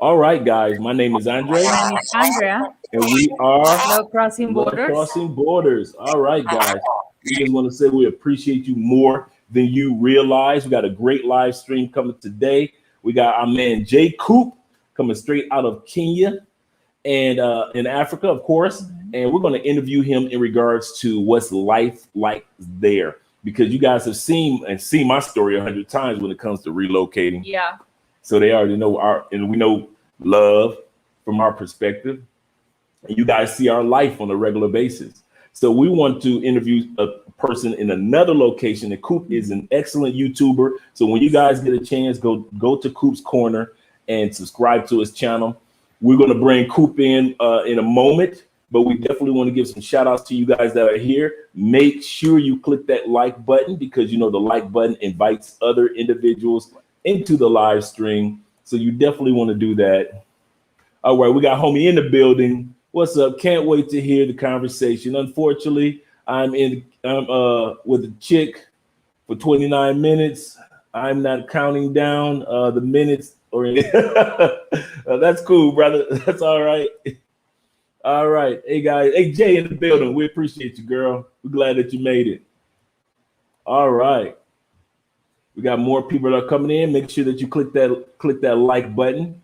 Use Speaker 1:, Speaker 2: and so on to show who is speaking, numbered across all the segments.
Speaker 1: All right, guys. My name is Andre.
Speaker 2: My name is Andrea.
Speaker 1: And we are
Speaker 2: Love Crossing
Speaker 1: Love
Speaker 2: Borders.
Speaker 1: Crossing Borders. All right, guys. We just want to say we appreciate you more than you realize. We got a great live stream coming today. We got our man Jay Coop coming straight out of Kenya and in Africa, of course. And we're going to interview him in regards to what's life like there. Because you guys have seen my story 100 times when it comes to relocating.
Speaker 2: Yeah.
Speaker 1: So they already know and we know love from our perspective. And you guys see our life on a regular basis. So we want to interview a person in another location. And Coop is an excellent YouTuber. So when you guys get a chance, go to Coop's Corner and subscribe to his channel. We're going to bring Coop in a moment, but we definitely want to give some shout outs to you guys that are here. Make sure you click that like button because the like button invites other individuals into the live stream. So you definitely want to do that. All right, we got homie in the building. What's up? Can't wait to hear the conversation. Unfortunately, I'm with a chick for 29 minutes. I'm not counting down the minutes or that's cool, brother. That's all right. All right. Hey guys. Hey Jay in the building. We appreciate you, girl. We're glad that you made it. All right. We got more people that are coming in. Make sure that you click that like button.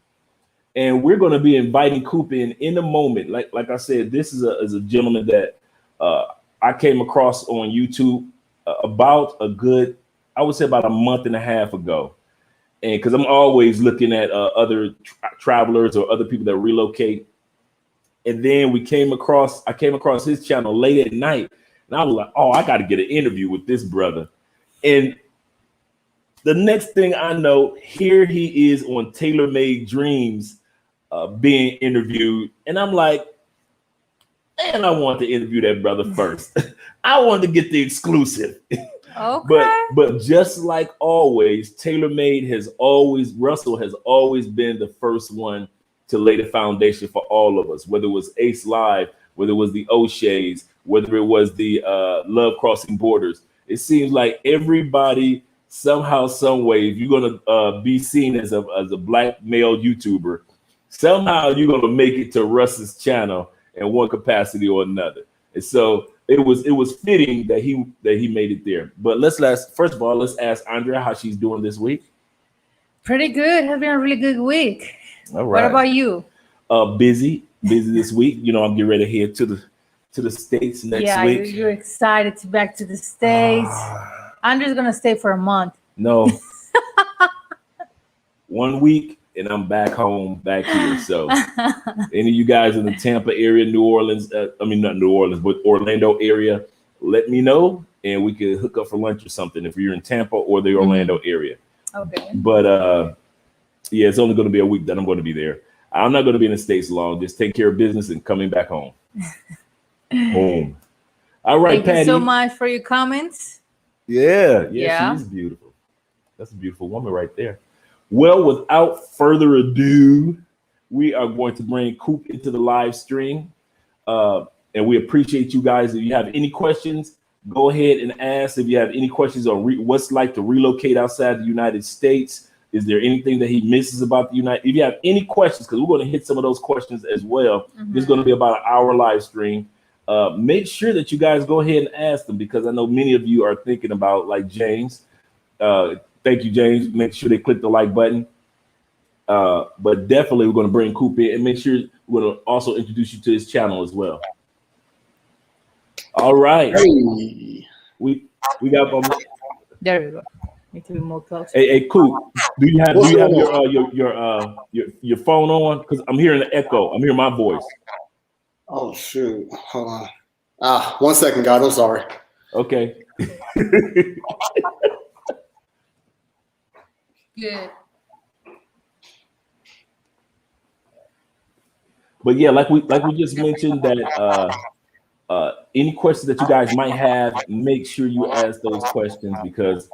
Speaker 1: And we're going to be inviting Coop in a moment. Like I said, this is a gentleman that I came across on YouTube about a month and a half ago. And because I'm always looking at other travelers or other people that relocate. And then I came across his channel late at night. And I was like, oh, I got to get an interview with this brother. And the next thing I know, here he is on Tailor Made Dreams being interviewed. And I'm like, man, I want to interview that brother first. I wanted to get the exclusive.
Speaker 2: Okay.
Speaker 1: But just like always, Russell has always been the first one to lay the foundation for all of us, whether it was Ace Live, whether it was the O'Shea's, whether it was the Love Crossing Borders. It seems like everybody somehow, some way, if you're gonna be seen as a black male YouTuber, somehow you're gonna make it to Russ's channel in one capacity or another. And so it was fitting that he made it there. But let's ask Andrea how she's doing this week.
Speaker 2: Pretty good. Has been a really good week.
Speaker 1: All right.
Speaker 2: What about you?
Speaker 1: Busy this week. I'm getting ready to head to the States next week.
Speaker 2: Yeah, you're excited to back to the States. Andrew's gonna stay for a month.
Speaker 1: No. 1 week and I'm back here. So any of you guys in the Tampa area, New Orleans, not New Orleans, but Orlando area, let me know and we can hook up for lunch or something if you're in Tampa or the Orlando area.
Speaker 2: Okay.
Speaker 1: But yeah, it's only going to be a week that I'm going to be there. I'm not going to be in the States long. Just take care of business and coming back home. Home. All right,
Speaker 2: Thank
Speaker 1: Patty.
Speaker 2: you so much for your comments.
Speaker 1: Yeah, she is beautiful. That's a beautiful woman right there. Well, without further ado, we are going to bring Coop into the live stream. And we appreciate you guys. If you have any questions, go ahead and ask. If you have any questions on what's like to relocate outside the United States, is there anything that he misses about the United? If you have any questions, because we're going to hit some of those questions as well. This is going to be about an hour live stream. Make sure that you guys go ahead and ask them because I know many of you are thinking about like James. Thank you, James. Make sure they click the like button. But definitely we're going to bring Coop in and make sure we're going to also introduce you to his channel as well. All right.
Speaker 3: Hey.
Speaker 1: We got
Speaker 2: there we go. Need to be more close.
Speaker 1: Hey, Coop. Do you have your phone on? Because I'm hearing an echo. I'm hearing my voice.
Speaker 3: Oh shoot. Hold on. 1 second, guys. I'm sorry.
Speaker 1: Okay.
Speaker 2: Good.
Speaker 1: But yeah, like we just mentioned that any questions that you guys might have, make sure you ask those questions because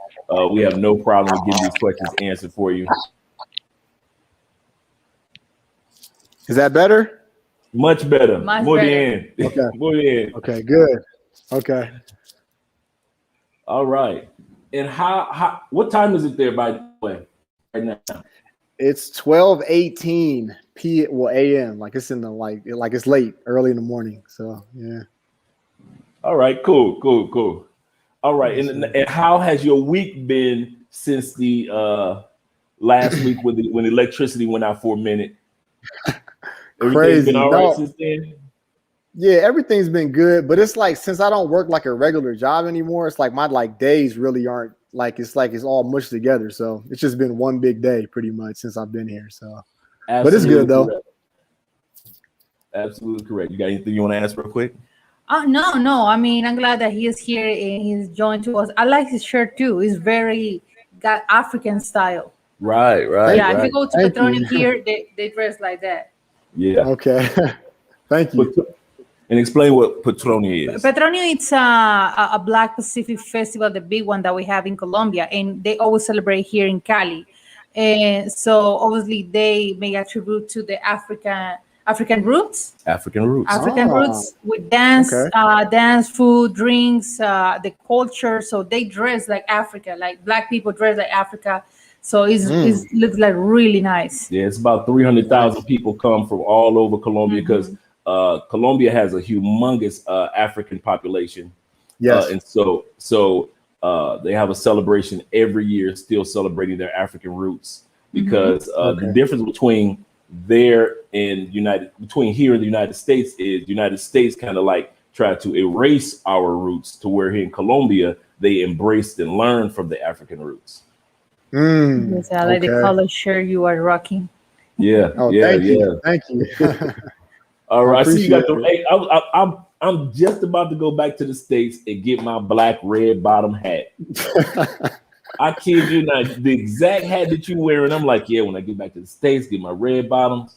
Speaker 1: we have no problem with getting these questions answered for you.
Speaker 3: Is that better?
Speaker 1: Much better.
Speaker 2: Muy bien.
Speaker 3: Okay.
Speaker 1: Muy bien.
Speaker 3: Okay, good. Okay.
Speaker 1: All right. And what time is it there, by the way, right now?
Speaker 3: It's 12:18 a.m. Like it's in the like it's late, early in the morning. So yeah.
Speaker 1: All right, cool. All right, and how has your week been since the last week when electricity went out for a minute? Everything's been
Speaker 3: Crazy.
Speaker 1: all right
Speaker 3: No,
Speaker 1: since then?
Speaker 3: yeah, everything's been good, but it's like since I don't work like a regular job anymore, it's like my like days really aren't like it's all mushed together. So it's just been one big day pretty much since I've been here. So, but it's good though.
Speaker 1: Correct. Absolutely correct. You got anything you want to ask real quick?
Speaker 2: No. I mean, I'm glad that he is here and he's joined to us. I like his shirt too. It's very got African style.
Speaker 1: Right.
Speaker 2: Yeah,
Speaker 1: right.
Speaker 2: if you go to Petroni here, they dress like that.
Speaker 1: Yeah.
Speaker 3: Okay. Thank you.
Speaker 1: And explain what Petroni is.
Speaker 2: Petroni, it's a Black Pacific festival, the big one that we have in Colombia, and they always celebrate here in Cali. And so obviously they make a tribute to the African roots.
Speaker 1: African roots
Speaker 2: With dance, dance, food, drinks, the culture. So they dress like Africa, like Black people dress like Africa. So it looks like really nice.
Speaker 1: Yeah, it's about 300,000 people come from all over Colombia because Colombia has a humongous African population.
Speaker 3: Yes.
Speaker 1: And so they have a celebration every year, still celebrating their African roots because the difference between here in the United States is United States kind of like try to erase our roots to where here in Colombia, they embraced and learned from the African roots.
Speaker 2: Yes, I like the color shirt you are rocking.
Speaker 1: Yeah.
Speaker 3: Thank you. Thank you.
Speaker 1: All right. So you got the. Hey, I'm just about to go back to the States and get my black red bottom hat. I kid you not, the exact hat that you wearing. I'm like, yeah, when I get back to the States, get my red bottoms.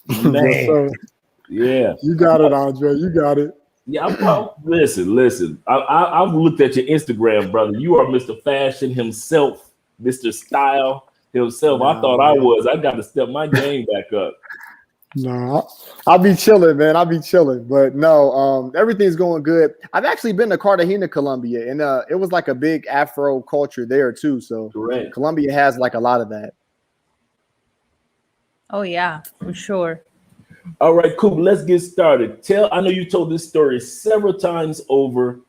Speaker 1: Man. Yeah.
Speaker 3: You got it, Andre. You got it.
Speaker 1: Yeah, listen. I've looked at your Instagram, brother. You are Mr. Fashion himself, Mr. Style himself. I thought I was. I got to step my game back up.
Speaker 3: No, I'll be chilling, man. I'll be chilling. But no, everything's going good. I've actually been to Cartagena, Colombia, and it was like a big Afro culture there too. So
Speaker 1: correct.
Speaker 3: Colombia has like a lot of that.
Speaker 2: Oh yeah, for sure.
Speaker 1: All right, cool. Let's get started. I know you told this story several times over.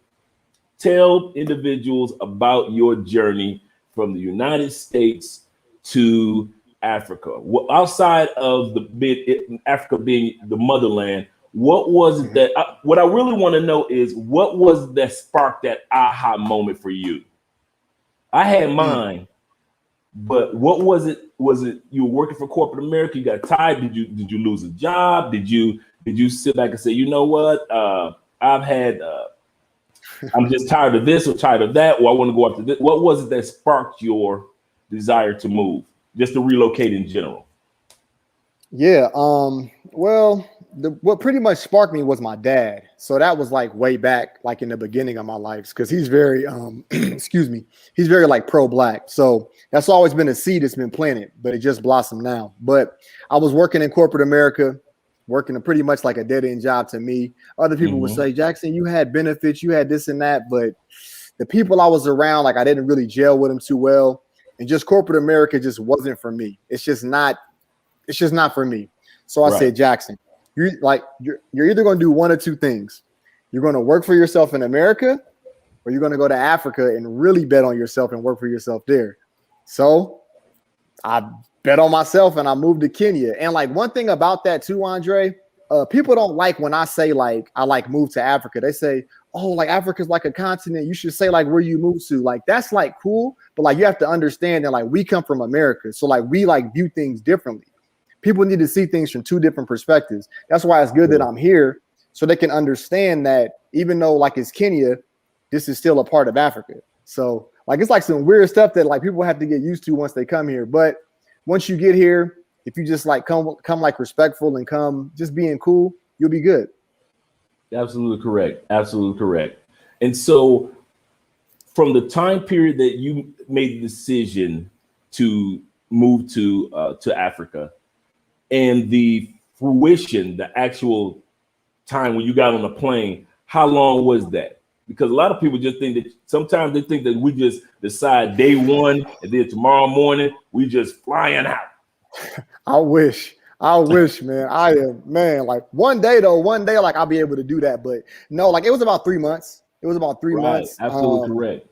Speaker 1: Tell individuals about your journey from the United States to Africa. Outside of Africa being the motherland, what was it that? What I really want to know is what was that spark, that aha moment for you? I had mine, but what was it? Was it you were working for corporate America? You got tired? Did you lose a job? Did you sit back and say, you know what? I'm just tired of this or tired of that, or I want to go after this. What was it that sparked your desire to move, just to relocate in general?
Speaker 3: Yeah. Well, what pretty much sparked me was my dad. So that was like way back, like in the beginning of my life, because he's very, excuse me, he's very like pro-Black. So that's always been a seed that's been planted, but it just blossomed now. But I was working in corporate America, working pretty much like a dead-end job to me. Other people would say, Jackson, you had benefits, you had this and that, but the people I was around, like I didn't really gel with them too well. And just corporate America just wasn't for me. It's just not for me. So I said, Jackson, you're either going to do one or two things. You're going to work for yourself in America, or you're going to go to Africa and really bet on yourself and work for yourself there. So I bet on myself and I moved to Kenya. And like one thing about that too, Andre, people don't like when I say like I like moved to Africa. They say, oh, like Africa's like a continent. You should say like where you moved to. Like that's like cool, but like you have to understand that like we come from America, so like we like view things differently. People need to see things from two different perspectives. That's why it's good that I'm here, so they can understand that even though like it's Kenya, this is still a part of Africa. So like it's like some weird stuff that like people have to get used to once they come here. But once you get here, if you just like come like respectful and come just being cool, you'll be good.
Speaker 1: Absolutely correct. Absolutely correct. And so from the time period that you made the decision to move to Africa and the fruition, the actual time when you got on the plane, how long was that? because a lot of people just think that sometimes they think that we just decide day one and then tomorrow morning we just flying out.
Speaker 3: I wish, man. I am, man. Like one day, like I'll be able to do that. But no, like it was about 3 months. It was about 3 months.
Speaker 1: Absolutely correct.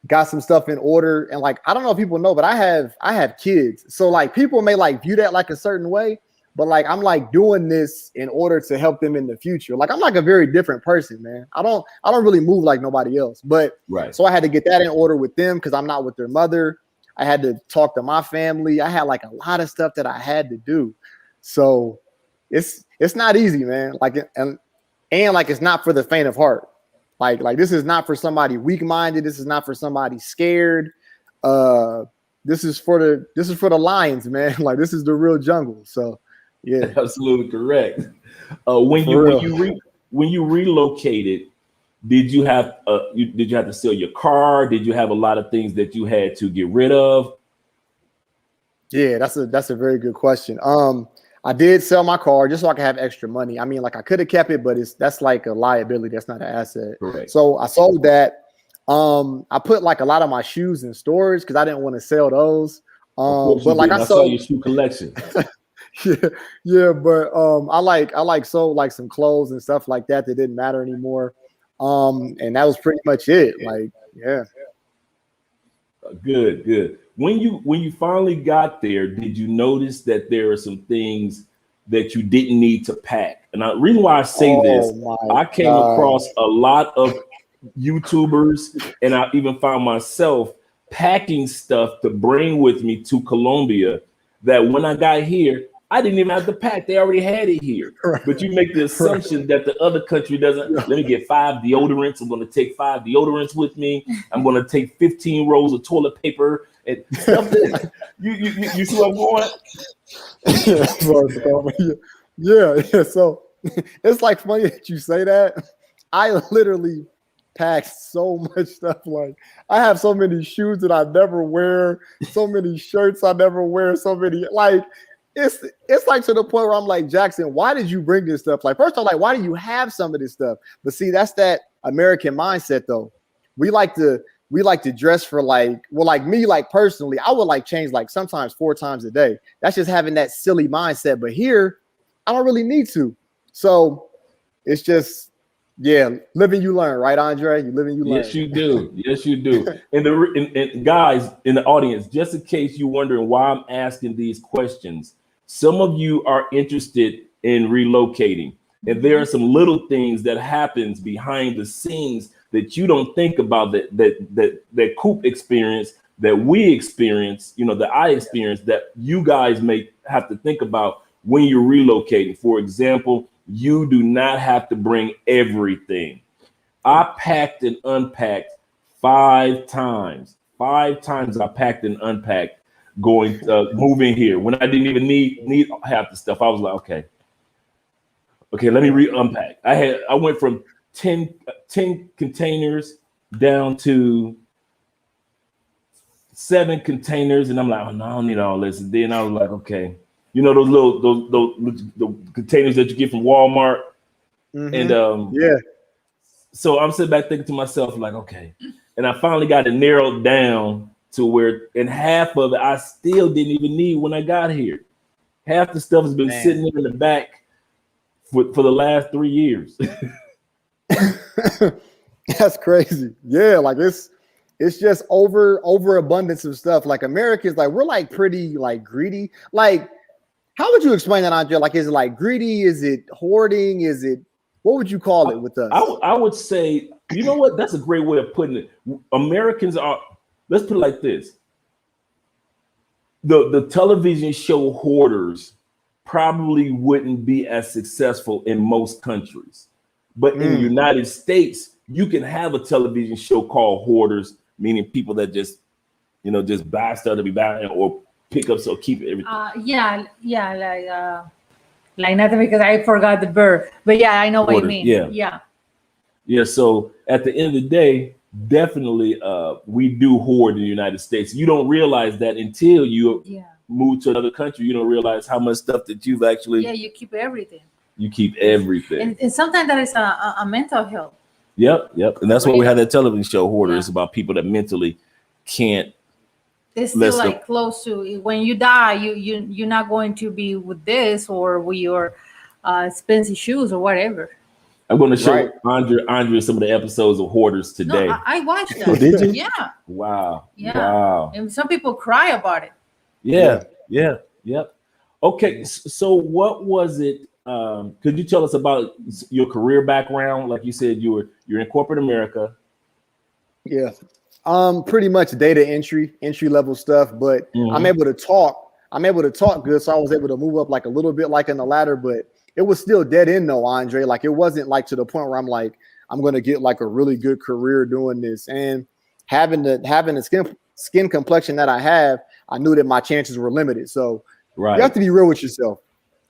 Speaker 3: Got some stuff in order, and like I don't know if people know, but I have kids. So like people may like view that like a certain way, but like I'm like doing this in order to help them in the future. Like I'm like a very different person, man. I don't really move like nobody else. But so I had to get that in order with them because I'm not with their mother. I had to talk to my family. I had like a lot of stuff that I had to do. So it's not easy, man. Like and like it's not for the faint of heart. Like this is not for somebody weak-minded. This is not for somebody scared. This is for the lions, man. Like this is the real jungle. So yeah,
Speaker 1: absolutely correct. When you relocated, did you have to sell your car? Did you have a lot of things that you had to get rid of?
Speaker 3: Yeah, that's a very good question. I did sell my car just so I could have extra money. I mean, like I could have kept it, but that's like a liability. That's not an asset.
Speaker 1: Correct.
Speaker 3: So I sold that. I put like a lot of my shoes in storage because I didn't want to sell those. But like I
Speaker 1: saw your shoe collection.
Speaker 3: yeah, but I like sold like some clothes and stuff like that didn't matter anymore. And that was pretty much it. Like, yeah.
Speaker 1: Good. When you finally got there, did you notice that there are some things that you didn't need to pack? And the reason why I say this, I came across a lot of YouTubers, and I even found myself packing stuff to bring with me to Colombia that when I got here, I didn't even have to pack. They already had it here. Right. But you make the assumption that the other country doesn't. Yeah. Let me get 5 deodorants. I'm going to take 5 deodorants with me. I'm going to take 15 rolls of toilet paper and stuff. You see what I'm going?
Speaker 3: Yeah. So it's like funny that you say that. I literally packed so much stuff. Like I have so many shoes that I never wear, so many shirts I never wear, so many like. It's like to the point where I'm like, Jackson, why did you bring this stuff? Like, first I'm like, why do you have some of this stuff? But see, that's that American mindset though. We like to dress for like, well, like me, like personally, I would like change like sometimes 4 times a day. That's just having that silly mindset. But here, I don't really need to. So it's just, yeah, live and you learn, right, Andre? You live and you learn.
Speaker 1: Yes, you do. Yes, you do. And guys in the audience, just in case you're wondering why I'm asking these questions, some of you are interested in relocating, and there are some little things that happens behind the scenes that you don't think about that Coop experience, that we experience, that I experience, that you guys may have to think about when you're relocating. For example, you do not have to bring everything. I packed and unpacked 5 times. 5 times I packed and unpacked moving here when I didn't even need half the stuff. I was like, okay, let me unpack. I went from 10 containers down to 7 containers, and I'm like, oh no, I don't need all this. And then I was like, okay, those containers that you get from Walmart, and
Speaker 3: yeah.
Speaker 1: So I'm sitting back thinking to myself, like, okay, and I finally got it narrowed down to where, and half of it I still didn't even need when I got here. Half the stuff has been sitting in the back for the last 3 years.
Speaker 3: That's crazy. Yeah, like it's just overabundance of stuff. Like Americans, like we're like pretty like greedy. Like, how would you explain that, Andre? Like, is it like greedy? Is it hoarding? Is it, what would you call it with us?
Speaker 1: I would say, you know what? That's a great way of putting it. Americans are, let's put it like this. The television show Hoarders probably wouldn't be as successful in most countries. But in the United States, you can have a television show called Hoarders, meaning people that just buy stuff to be buying or pick up, so keep everything.
Speaker 2: Like nothing, because I forgot the bird. But yeah, I know what you mean.
Speaker 1: Yeah. So at the end of the day, definitely we do hoard in the United States. You don't realize that until you move to another country. You don't realize how much stuff that you've actually.
Speaker 2: Yeah, you keep everything.
Speaker 1: You keep everything.
Speaker 2: And sometimes that is a mental health.
Speaker 1: Yep. And that's why we had that television show Hoarder.
Speaker 2: Yeah.
Speaker 1: It's about people that mentally can't.
Speaker 2: It's still like close to when you die, you're not going to be with this or with your expensive shoes or whatever.
Speaker 1: I'm going to show Andre some of the episodes of Hoarders today.
Speaker 2: No, I watched that.
Speaker 1: Oh, did you?
Speaker 2: Yeah.
Speaker 1: Wow.
Speaker 2: Yeah.
Speaker 1: Wow.
Speaker 2: And some people cry about it.
Speaker 1: Yeah. Yep. Okay. So what was it? Could you tell us about your career background? Like you said, you're in corporate America.
Speaker 3: Yeah. Pretty much data entry level stuff, but I'm able to talk good. So I was able to move up like a little bit like in the ladder, but it was still dead end though, Andre. Like it wasn't like to the point where I'm like, I'm going to get like a really good career doing this. And having the skin complexion that I have, I knew that my chances were limited. So you have to be real with yourself.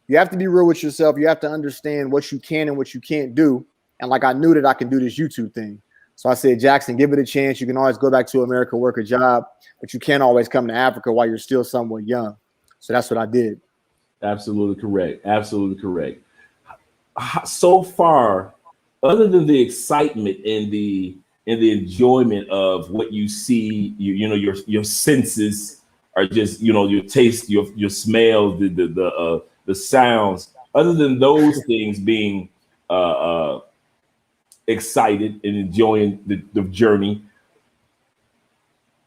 Speaker 3: You have to understand what you can and what you can't do. And like, I knew that I can do this YouTube thing. So I said, Jackson, give it a chance. You can always go back to America, work a job, but you can't always come to Africa while you're still somewhat young. So that's what I did. Absolutely
Speaker 1: correct. So far, other than the excitement and the enjoyment of what you see, your senses are just, your taste, your smell, the sounds. Other than those things being excited and enjoying the journey,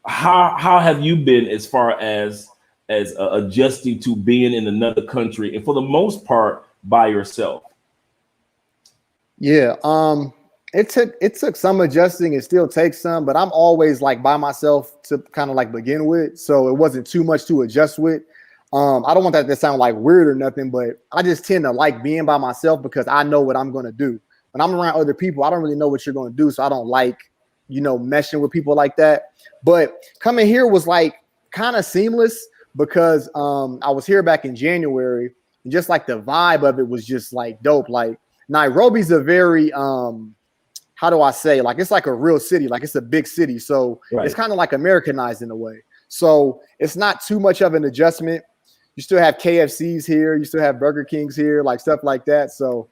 Speaker 1: how have you been as far as adjusting to being in another country and for the most part by yourself?
Speaker 3: Yeah, it took some adjusting. It still takes some, but I'm always like by myself to kind of like begin with, so it wasn't too much to adjust with. I don't want that to sound like weird or nothing, but I just tend to like being by myself because I know what I'm going to do. When I'm around other people, I don't really know what you're going to do, so I don't like, meshing with people like that. But coming here was like kind of seamless because I was here back in January, and just like the vibe of it was just like dope. Like Nairobi's a very how do I say, like it's like a real city, like it's a big city, so it's kind of like Americanized in a way. So it's not too much of an adjustment. You still have KFCs here, you still have Burger Kings here, like stuff like that. So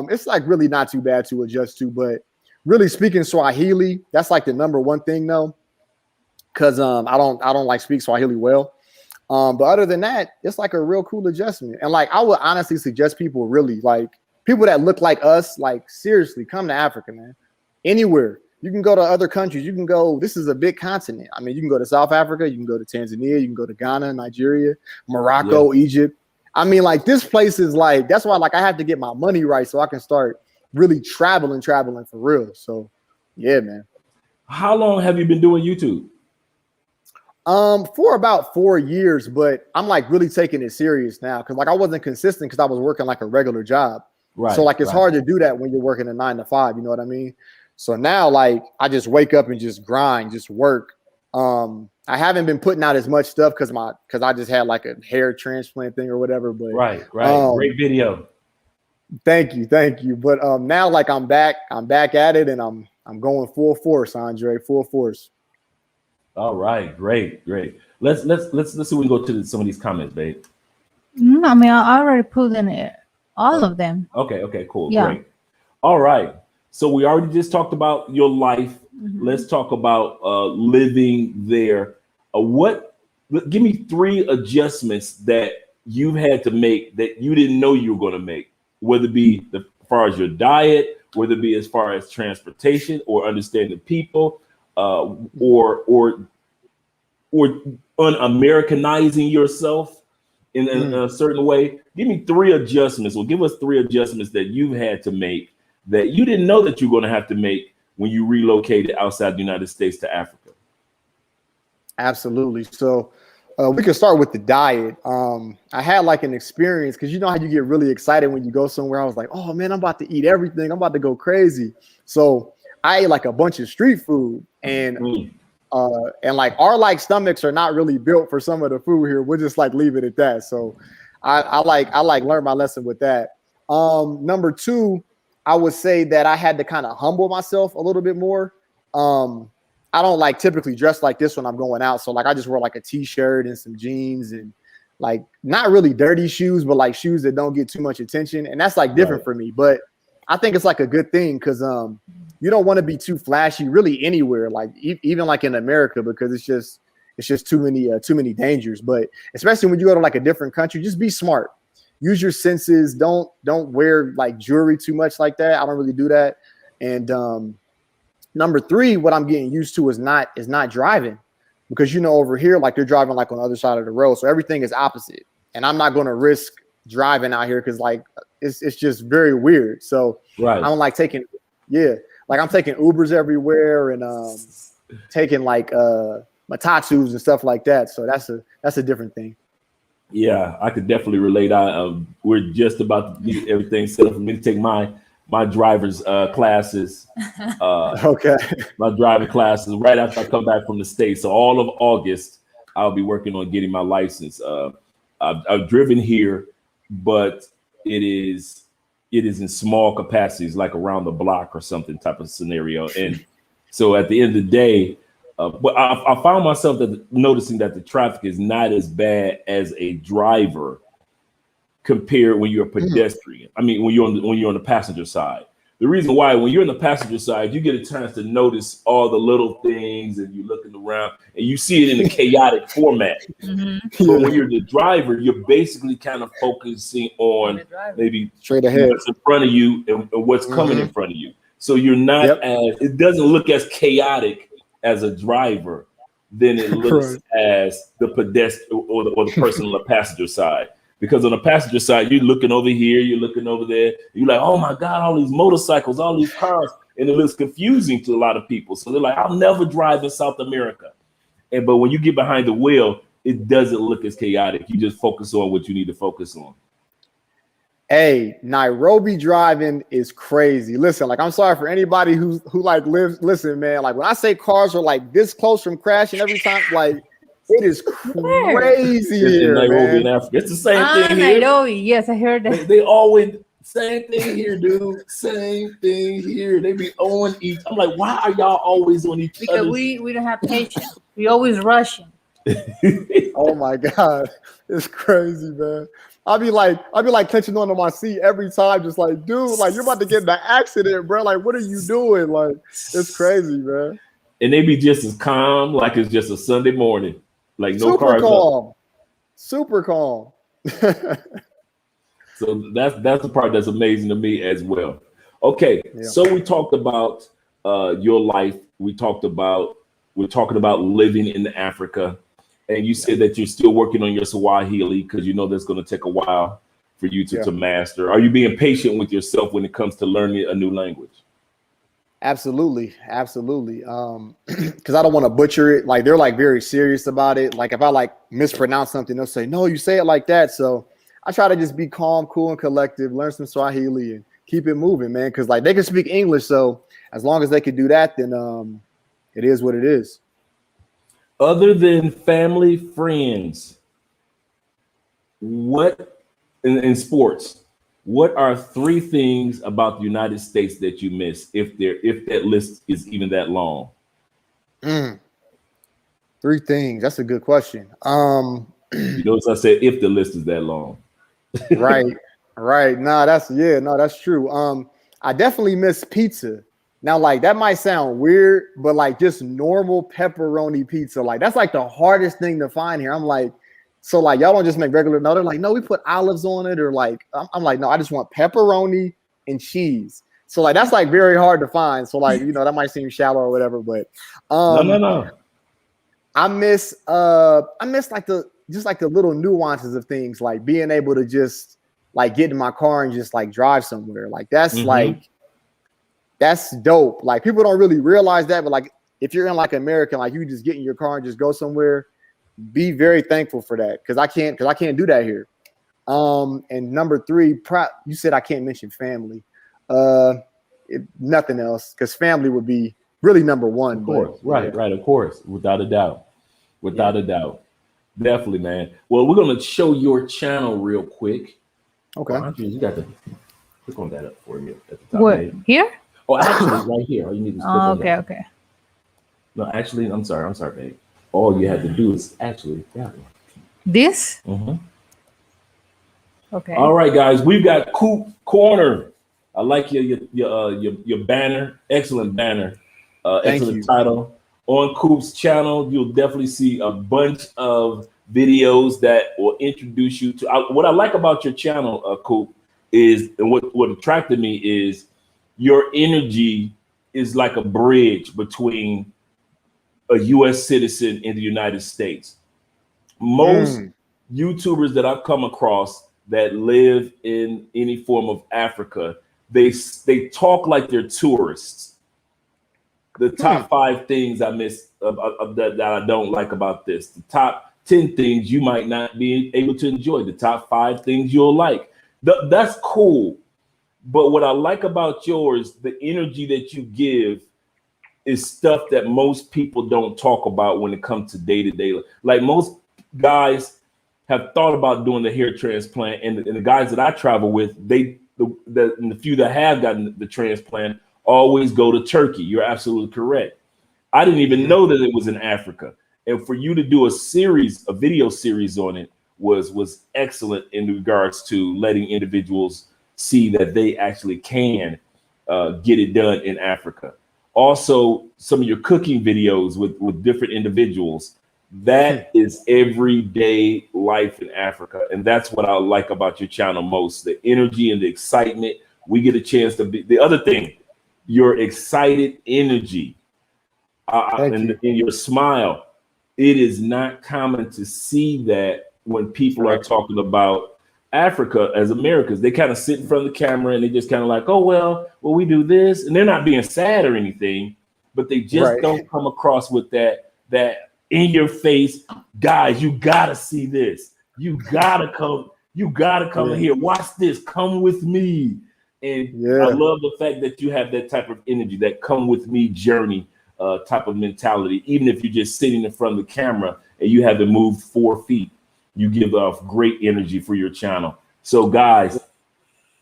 Speaker 3: it's like really not too bad to adjust to, but really speaking Swahili, that's like the number one thing though, because I don't like speak Swahili well. But other than that, it's like a real cool adjustment. And like I would honestly suggest people really like people that look like us, like seriously, come to Africa, man. Anywhere. You can go to other countries. You can go, this is a big continent. I mean, you can go to South Africa, you can go to Tanzania, you can go to Ghana, Nigeria, Morocco, Egypt. I mean, like this place is like, that's why like I have to get my money right so I can start really traveling for real. So yeah, man.
Speaker 1: How long have you been doing YouTube?
Speaker 3: For about 4 years, but I'm like really taking it serious now because like I wasn't consistent because I was working like a regular job. So like it's hard to do that when you're working a 9 to 5, you know what I mean? So now like I just wake up and just grind, just work. I haven't been putting out as much stuff because I just had like a hair transplant thing or whatever. But
Speaker 1: great video.
Speaker 3: Thank you. But now like I'm back at it and I'm going full force, Andre, full force.
Speaker 1: All right, great. Let's see if we can go to some of these comments, babe.
Speaker 2: I mean, I already put in it, all of them.
Speaker 1: Okay, cool,
Speaker 2: yeah.
Speaker 1: Great. All right, so we already just talked about your life. Let's talk about living there. Give me 3 adjustments that you've had to make that you didn't know you were going to make, whether it be as far as your diet, whether it be as far as transportation or understanding people, or un-Americanizing yourself in a certain way. Give me 3 adjustments, or give us 3 adjustments that you've had to make that you didn't know that you were going to have to make when you relocated outside the United States to Africa.
Speaker 3: Absolutely. So we can start with the diet. I had like an experience because you know how you get really excited when you go somewhere. I was like, oh man, I'm about to eat everything. I'm about to go crazy. So I ate like a bunch of street food and like our like stomachs are not really built for some of the food here. We'll just like leave it at that. So I learned my lesson with that. Number 2, I would say that I had to kind of humble myself a little bit more. I don't like typically dress like this when I'm going out. So like I just wear like a t-shirt and some jeans and like not really dirty shoes, but like shoes that don't get too much attention. And that's like different for me. But I think it's like a good thing because you don't want to be too flashy really anywhere, like even like in America, because it's just too many dangers. But especially when you go to like a different country, just be smart. Use your senses. Don't wear like jewelry too much like that. I don't really do that. And number 3, what I'm getting used to is not driving, because you know over here like they're driving like on the other side of the road, so everything is opposite. And I'm not going to risk driving out here because like it's just very weird. So
Speaker 1: right.
Speaker 3: I'm like taking I'm taking Ubers everywhere and taking like matatus and stuff like that. So that's a different thing.
Speaker 1: Yeah, I could definitely relate. We're just about to get everything set up for me to take my driver's classes.
Speaker 3: Okay.
Speaker 1: My driving classes right after I come back from the States. So all of August, I'll be working on getting my license. I've driven here, but it is in small capacities, like around the block or something type of scenario. And so at the end of the day, but I found myself noticing that the traffic is not as bad as a driver compared when you're a pedestrian. I mean, when you're on the passenger side. The reason why, when you're on the passenger side, you get a chance to notice all the little things, and you're looking around and you see it in a chaotic format.
Speaker 2: Mm-hmm.
Speaker 1: But when you're the driver, you're basically kind of focusing on maybe
Speaker 3: straight ahead,
Speaker 1: what's in front of you and what's coming in front of you. So you're not it doesn't look as chaotic as a driver than it looks as the pedestrian or the person on the passenger side. Because on the passenger side, you're looking over here, you're looking over there. You're like, oh my God, all these motorcycles, all these cars. And it looks confusing to a lot of people. So they're like, I'll never drive in South America. But when you get behind the wheel, it doesn't look as chaotic. You just focus on what you need to focus on.
Speaker 3: Hey, Nairobi driving is crazy. Listen, like I'm sorry for anybody who like lives. Listen, man, like when I say cars are like this close from crashing every time, like it is crazy here,
Speaker 1: Nairobi
Speaker 3: man.
Speaker 1: in Africa. It's the same thing here.
Speaker 2: Nairobi, yes, I heard that.
Speaker 1: They always same thing here, dude. Same thing here. They be on each. I'm like, why are y'all always on each other?
Speaker 2: Because we don't have patience. We always rushing.
Speaker 3: Oh my God, it's crazy, man. I'll be like clenching onto my seat every time, just like, dude, like you're about to get in an accident, bro. Like, what are you doing? Like, it's crazy, man.
Speaker 1: And they be just as calm, like it's just a Sunday morning, like no
Speaker 3: super
Speaker 1: cars
Speaker 3: calm,
Speaker 1: up.
Speaker 3: Super calm.
Speaker 1: So that's the part that's amazing to me as well. Okay, so we talked about your life. We're talking about living in Africa. And you said that you're still working on your Swahili because you know that's going to take a while for you to master. Are you being patient with yourself when it comes to learning a new language? Absolutely.
Speaker 3: Because I don't want to butcher it. Like they're like very serious about it. Like if I like mispronounce something, they'll say, no, you say it like that. So I try to just be calm, cool, and collective, learn some Swahili and keep it moving, man. Because like they can speak English. So as long as they can do that, then it is what it is.
Speaker 1: Other than family, friends, what in sports, what are 3 things about the United States that you miss if that list is even that long?
Speaker 3: 3 things. That's a good question.
Speaker 1: You notice I said if the list is that long.
Speaker 3: Right. No, that's true. I definitely miss pizza. Now, like that might sound weird, but like just normal pepperoni pizza, like that's like the hardest thing to find here. I'm like, so like y'all don't just make regular. No, they're like, no, we put olives on it, or like I'm like, no, I just want pepperoni and cheese. So like that's like very hard to find. So like that might seem shallow or whatever, but
Speaker 1: no.
Speaker 3: I miss like the little nuances of things, like being able to just like get in my car and just like drive somewhere. Like that's like. That's dope. Like people don't really realize that, but like if you're in like America, like you just get in your car and just go somewhere, be very thankful for that. Cause I can't do that here. And number 3, you said I can't mention family. Nothing else, because family would be really number 1.
Speaker 1: Of course, right, of course, without a doubt. Definitely, man. Well, we're gonna show your channel real quick.
Speaker 3: Okay.
Speaker 1: Andrea, you got to click on that up for me at the top.
Speaker 2: What, here?
Speaker 1: Oh, actually, right here. All you need is click on that.
Speaker 2: Okay.
Speaker 1: No, actually, I'm sorry, babe. All you have to do is actually that one.
Speaker 2: This?
Speaker 1: Mm-hmm.
Speaker 2: Okay.
Speaker 1: All right, guys, we've got Coop Corner I like your banner. Excellent banner.
Speaker 3: Thank
Speaker 1: Excellent
Speaker 3: you.
Speaker 1: title. On Coop's channel, you'll definitely see a bunch of videos that will introduce you to what I like about your channel, Coop, is, and what attracted me is your energy is like a bridge between a U.S. citizen in the United States. Most YouTubers that I've come across that live in any form of Africa, they talk like they're tourists. The top 5 things I miss that I don't like about this. The top 10 things you might not be able to enjoy. The top 5 things you'll like. That's cool. But what I like about yours, the energy that you give is stuff that most people don't talk about when it comes to day-to-day. Like most guys have thought about doing the hair transplant, and the guys that I travel with, the few that have gotten the transplant always go to Turkey. You're absolutely correct. I didn't even know that it was in Africa. And for you to do a video series on it was excellent in regards to letting individuals see that they actually can get it done in Africa. Also, some of your cooking videos with different individuals, that is everyday life in Africa. And that's what I like about your channel most, the energy and the excitement. We get a chance to be, the other thing, your excited energy and your smile. It is not common to see that when people are talking about Africa as Americans. They kind of sit in front of the camera and they just kind of like, oh, well, we do this. And they're not being sad or anything, but they just don't come across with that in your face, guys, you gotta see this. You gotta come here. Watch this. Come with me. And I love the fact that you have that type of energy, that come with me journey type of mentality. Even if you're just sitting in front of the camera and you haven't moved 4 feet, you give off great energy for your channel. So guys,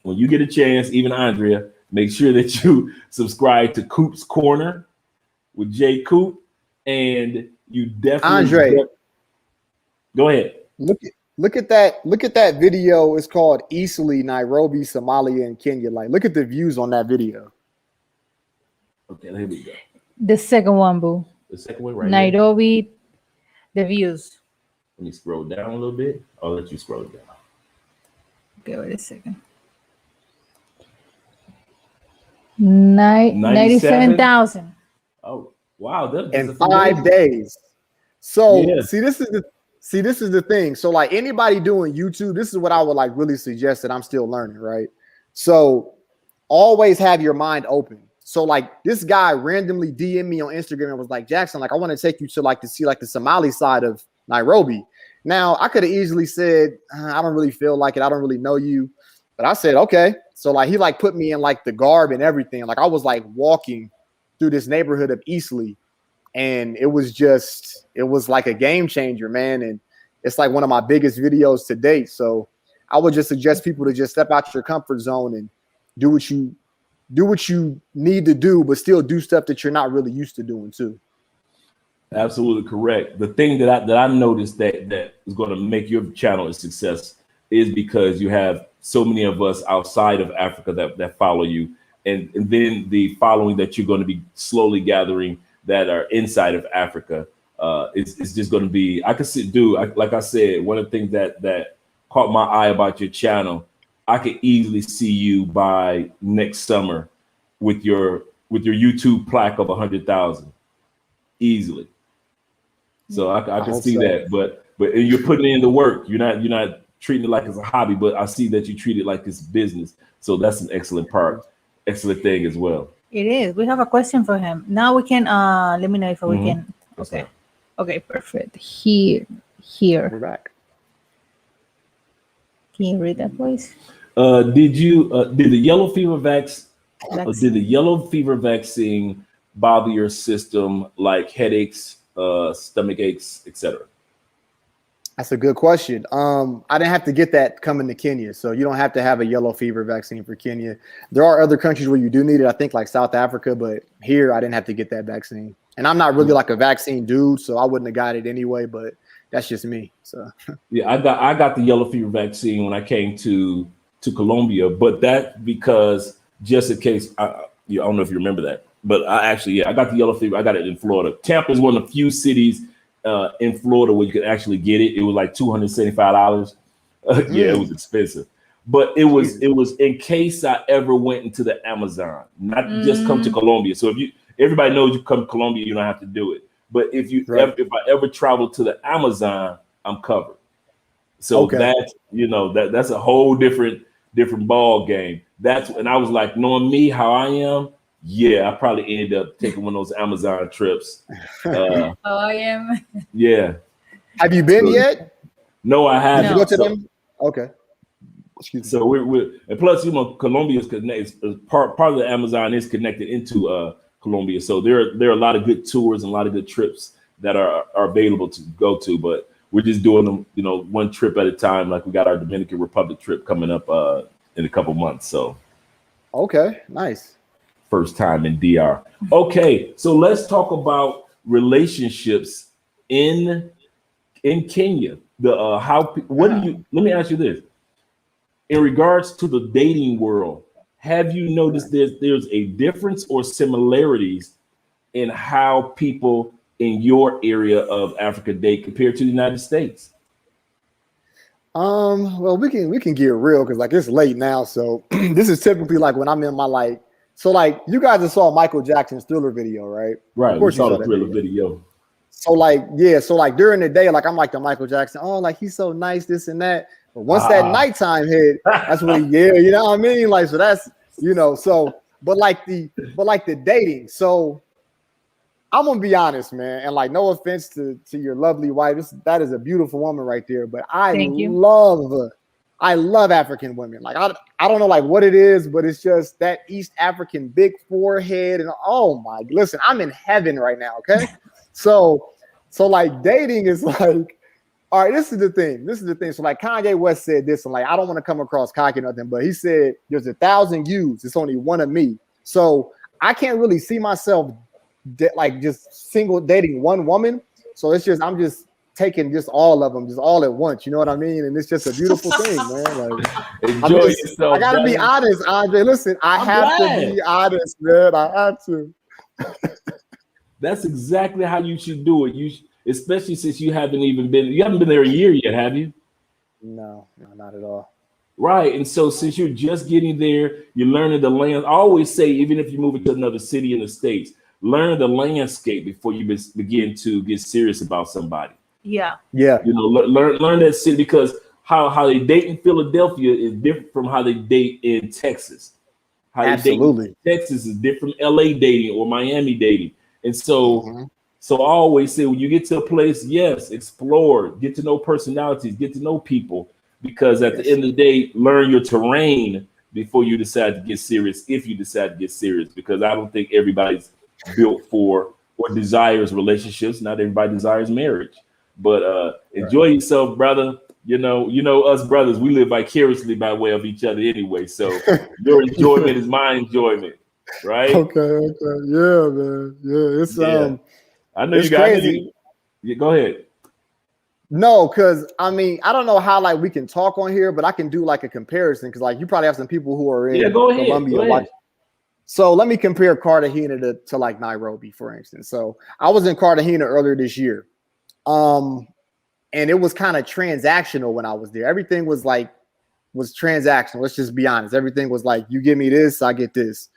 Speaker 1: when you get a chance, even Andrea, make sure that you subscribe to Coop's Corner with Jay Coop, and you definitely go ahead.
Speaker 3: Look at that video. It's called Easily Nairobi, Somalia, and Kenya. Like, look at the views on that video.
Speaker 1: Okay, here we go.
Speaker 2: The second one, boo.
Speaker 1: The second one, right?
Speaker 2: Nairobi, here. The views.
Speaker 1: Let me scroll down a little bit. I'll let you scroll down.
Speaker 2: Okay, wait a second. 97,000.
Speaker 1: Oh, wow.
Speaker 3: In 5 days. So see, this is the thing. So like anybody doing YouTube, this is what I would like really suggest that I'm still learning, right? So always have your mind open. So like this guy randomly DM'd me on Instagram and was like, Jackson, like I want to take you to like to see like the Somali side of Nairobi. Now I could have easily said, I don't really feel like it. I don't really know you. But I said, okay. So like he like put me in like the garb and everything. Like I was like walking through this neighborhood of Eastleigh, and it was like a game changer, man. And it's like one of my biggest videos to date. So I would just suggest people to just step out your comfort zone and do what you need to do, but still do stuff that you're not really used to doing too.
Speaker 1: Absolutely correct. The thing that I noticed that is going to make your channel a success is because you have so many of us outside of Africa that follow you, and then the following that you're going to be slowly gathering that are inside of Africa. It's just going to be, I could see, like I said, one of the things that caught my eye about your channel, I could easily see you by next summer with your YouTube plaque of 100,000 easily. So I can see that, but you're putting in the work. You're not treating it like it's a hobby, but I see that you treat it like it's business. So that's an excellent thing as well.
Speaker 2: It is. We have a question for him. Now we can let me know if we can. Okay. Okay, perfect. Here.
Speaker 3: We're back.
Speaker 2: Can you read that, please?
Speaker 1: Did the yellow fever vaccine bother your system, like headaches, stomach aches, etc.?
Speaker 3: That's a good question. I didn't have to get that coming to Kenya, so you don't have to have a yellow fever vaccine for Kenya. There are other countries where you do need it, I think like South Africa, but here I didn't have to get that vaccine. And I'm not really like a vaccine dude, so I wouldn't have got it anyway, but that's just me. So
Speaker 1: yeah, I got the yellow fever vaccine when I came to Colombia, but that because just in case. I don't know if you remember that, but I got the yellow fever. I got it in Florida. Tampa is one of the few cities in Florida where you could actually get it. It was like $275. Yeah, it was expensive, but it was in case I ever went into the Amazon, not just come to Colombia. So everybody knows you come to Colombia, you don't have to do it. But if I ever travel to the Amazon, I'm covered. So that's a whole different ball game. And I was like, knowing me how I am, I probably ended up taking one of those Amazon trips.
Speaker 2: I am.
Speaker 1: Yeah.
Speaker 3: Have you been yet?
Speaker 1: No, I haven't.
Speaker 3: Did you go to them? Okay. Excuse me.
Speaker 1: So we're and plus, Colombia is connected. Part of the Amazon is connected into Colombia. So there are a lot of good tours and a lot of good trips that are available to go to, but we're just doing them, one trip at a time. Like we got our Dominican Republic trip coming up in a couple months. So,
Speaker 3: okay, nice.
Speaker 1: First time in DR. Okay, so let's talk about relationships in Kenya. Let me ask you this: in regards to the dating world, have you noticed there's a difference or similarities in how people in your area of Africa date compared to the United States?
Speaker 3: Well, we can get real because it's late now. So this is typically like when I'm in my so you guys just saw Michael Jackson's Thriller video, right?
Speaker 1: Right. Of course, you saw the Thriller video.
Speaker 3: So during the day, I'm like the Michael Jackson. Oh, he's so nice, this and that. But once that nighttime hit, that's when you know what I mean? So that's but the dating. So I'm gonna be honest, man, and no offense to your lovely wife. That is a beautiful woman right there. But I love African women. I don't know what it is, but it's just that East African big forehead and listen, I'm in heaven right now. Okay, so dating is all right. This is the thing. So Kanye West said this, and I don't want to come across cocky or nothing, but he said there's 1,000 yous. It's only one of me. So I can't really see myself just single dating one woman. So I'm just taking just all of them, just all at once. You know what I mean? And it's just a beautiful thing, man.
Speaker 1: Enjoy yourself.
Speaker 3: I gotta be honest, Andre. Listen, I have to be honest, man. I have to.
Speaker 1: That's exactly how you should do it. Especially since you haven't been there a year yet, have you?
Speaker 3: No, not at all.
Speaker 1: Right. And so since you're just getting there, you're learning the land. I always say, even if you move into another city in the States, learn the landscape before you begin to get serious about somebody.
Speaker 2: Yeah.
Speaker 1: Learn that city, because how they date in Philadelphia is different from how they date in Texas. How
Speaker 3: Absolutely.
Speaker 1: They date in Texas is different from LA dating or Miami dating. And so, so I always say, when you get to a place, yes, explore, get to know personalities, get to know people, because at the end of the day, learn your terrain before you decide to get serious. If you decide to get serious, because I don't think everybody's built for or desires relationships. Not everybody desires marriage, but enjoy yourself, brother. You know us brothers, we live vicariously by way of each other anyway. So your enjoyment is my enjoyment, right?
Speaker 3: Okay. Yeah, man. Yeah, it's
Speaker 1: I know
Speaker 3: it's
Speaker 1: you guys.
Speaker 3: crazy.
Speaker 1: Go ahead.
Speaker 3: No, because I don't know how we can talk on here, but I can do a comparison, because you probably have some people who are in Colombia.
Speaker 1: Go ahead.
Speaker 3: So let me compare Cartagena to Nairobi, for instance. So I was in Cartagena earlier this year. And it was kind of transactional when I was there. Everything was transactional. Let's just be honest. Everything was you give me this, I get this.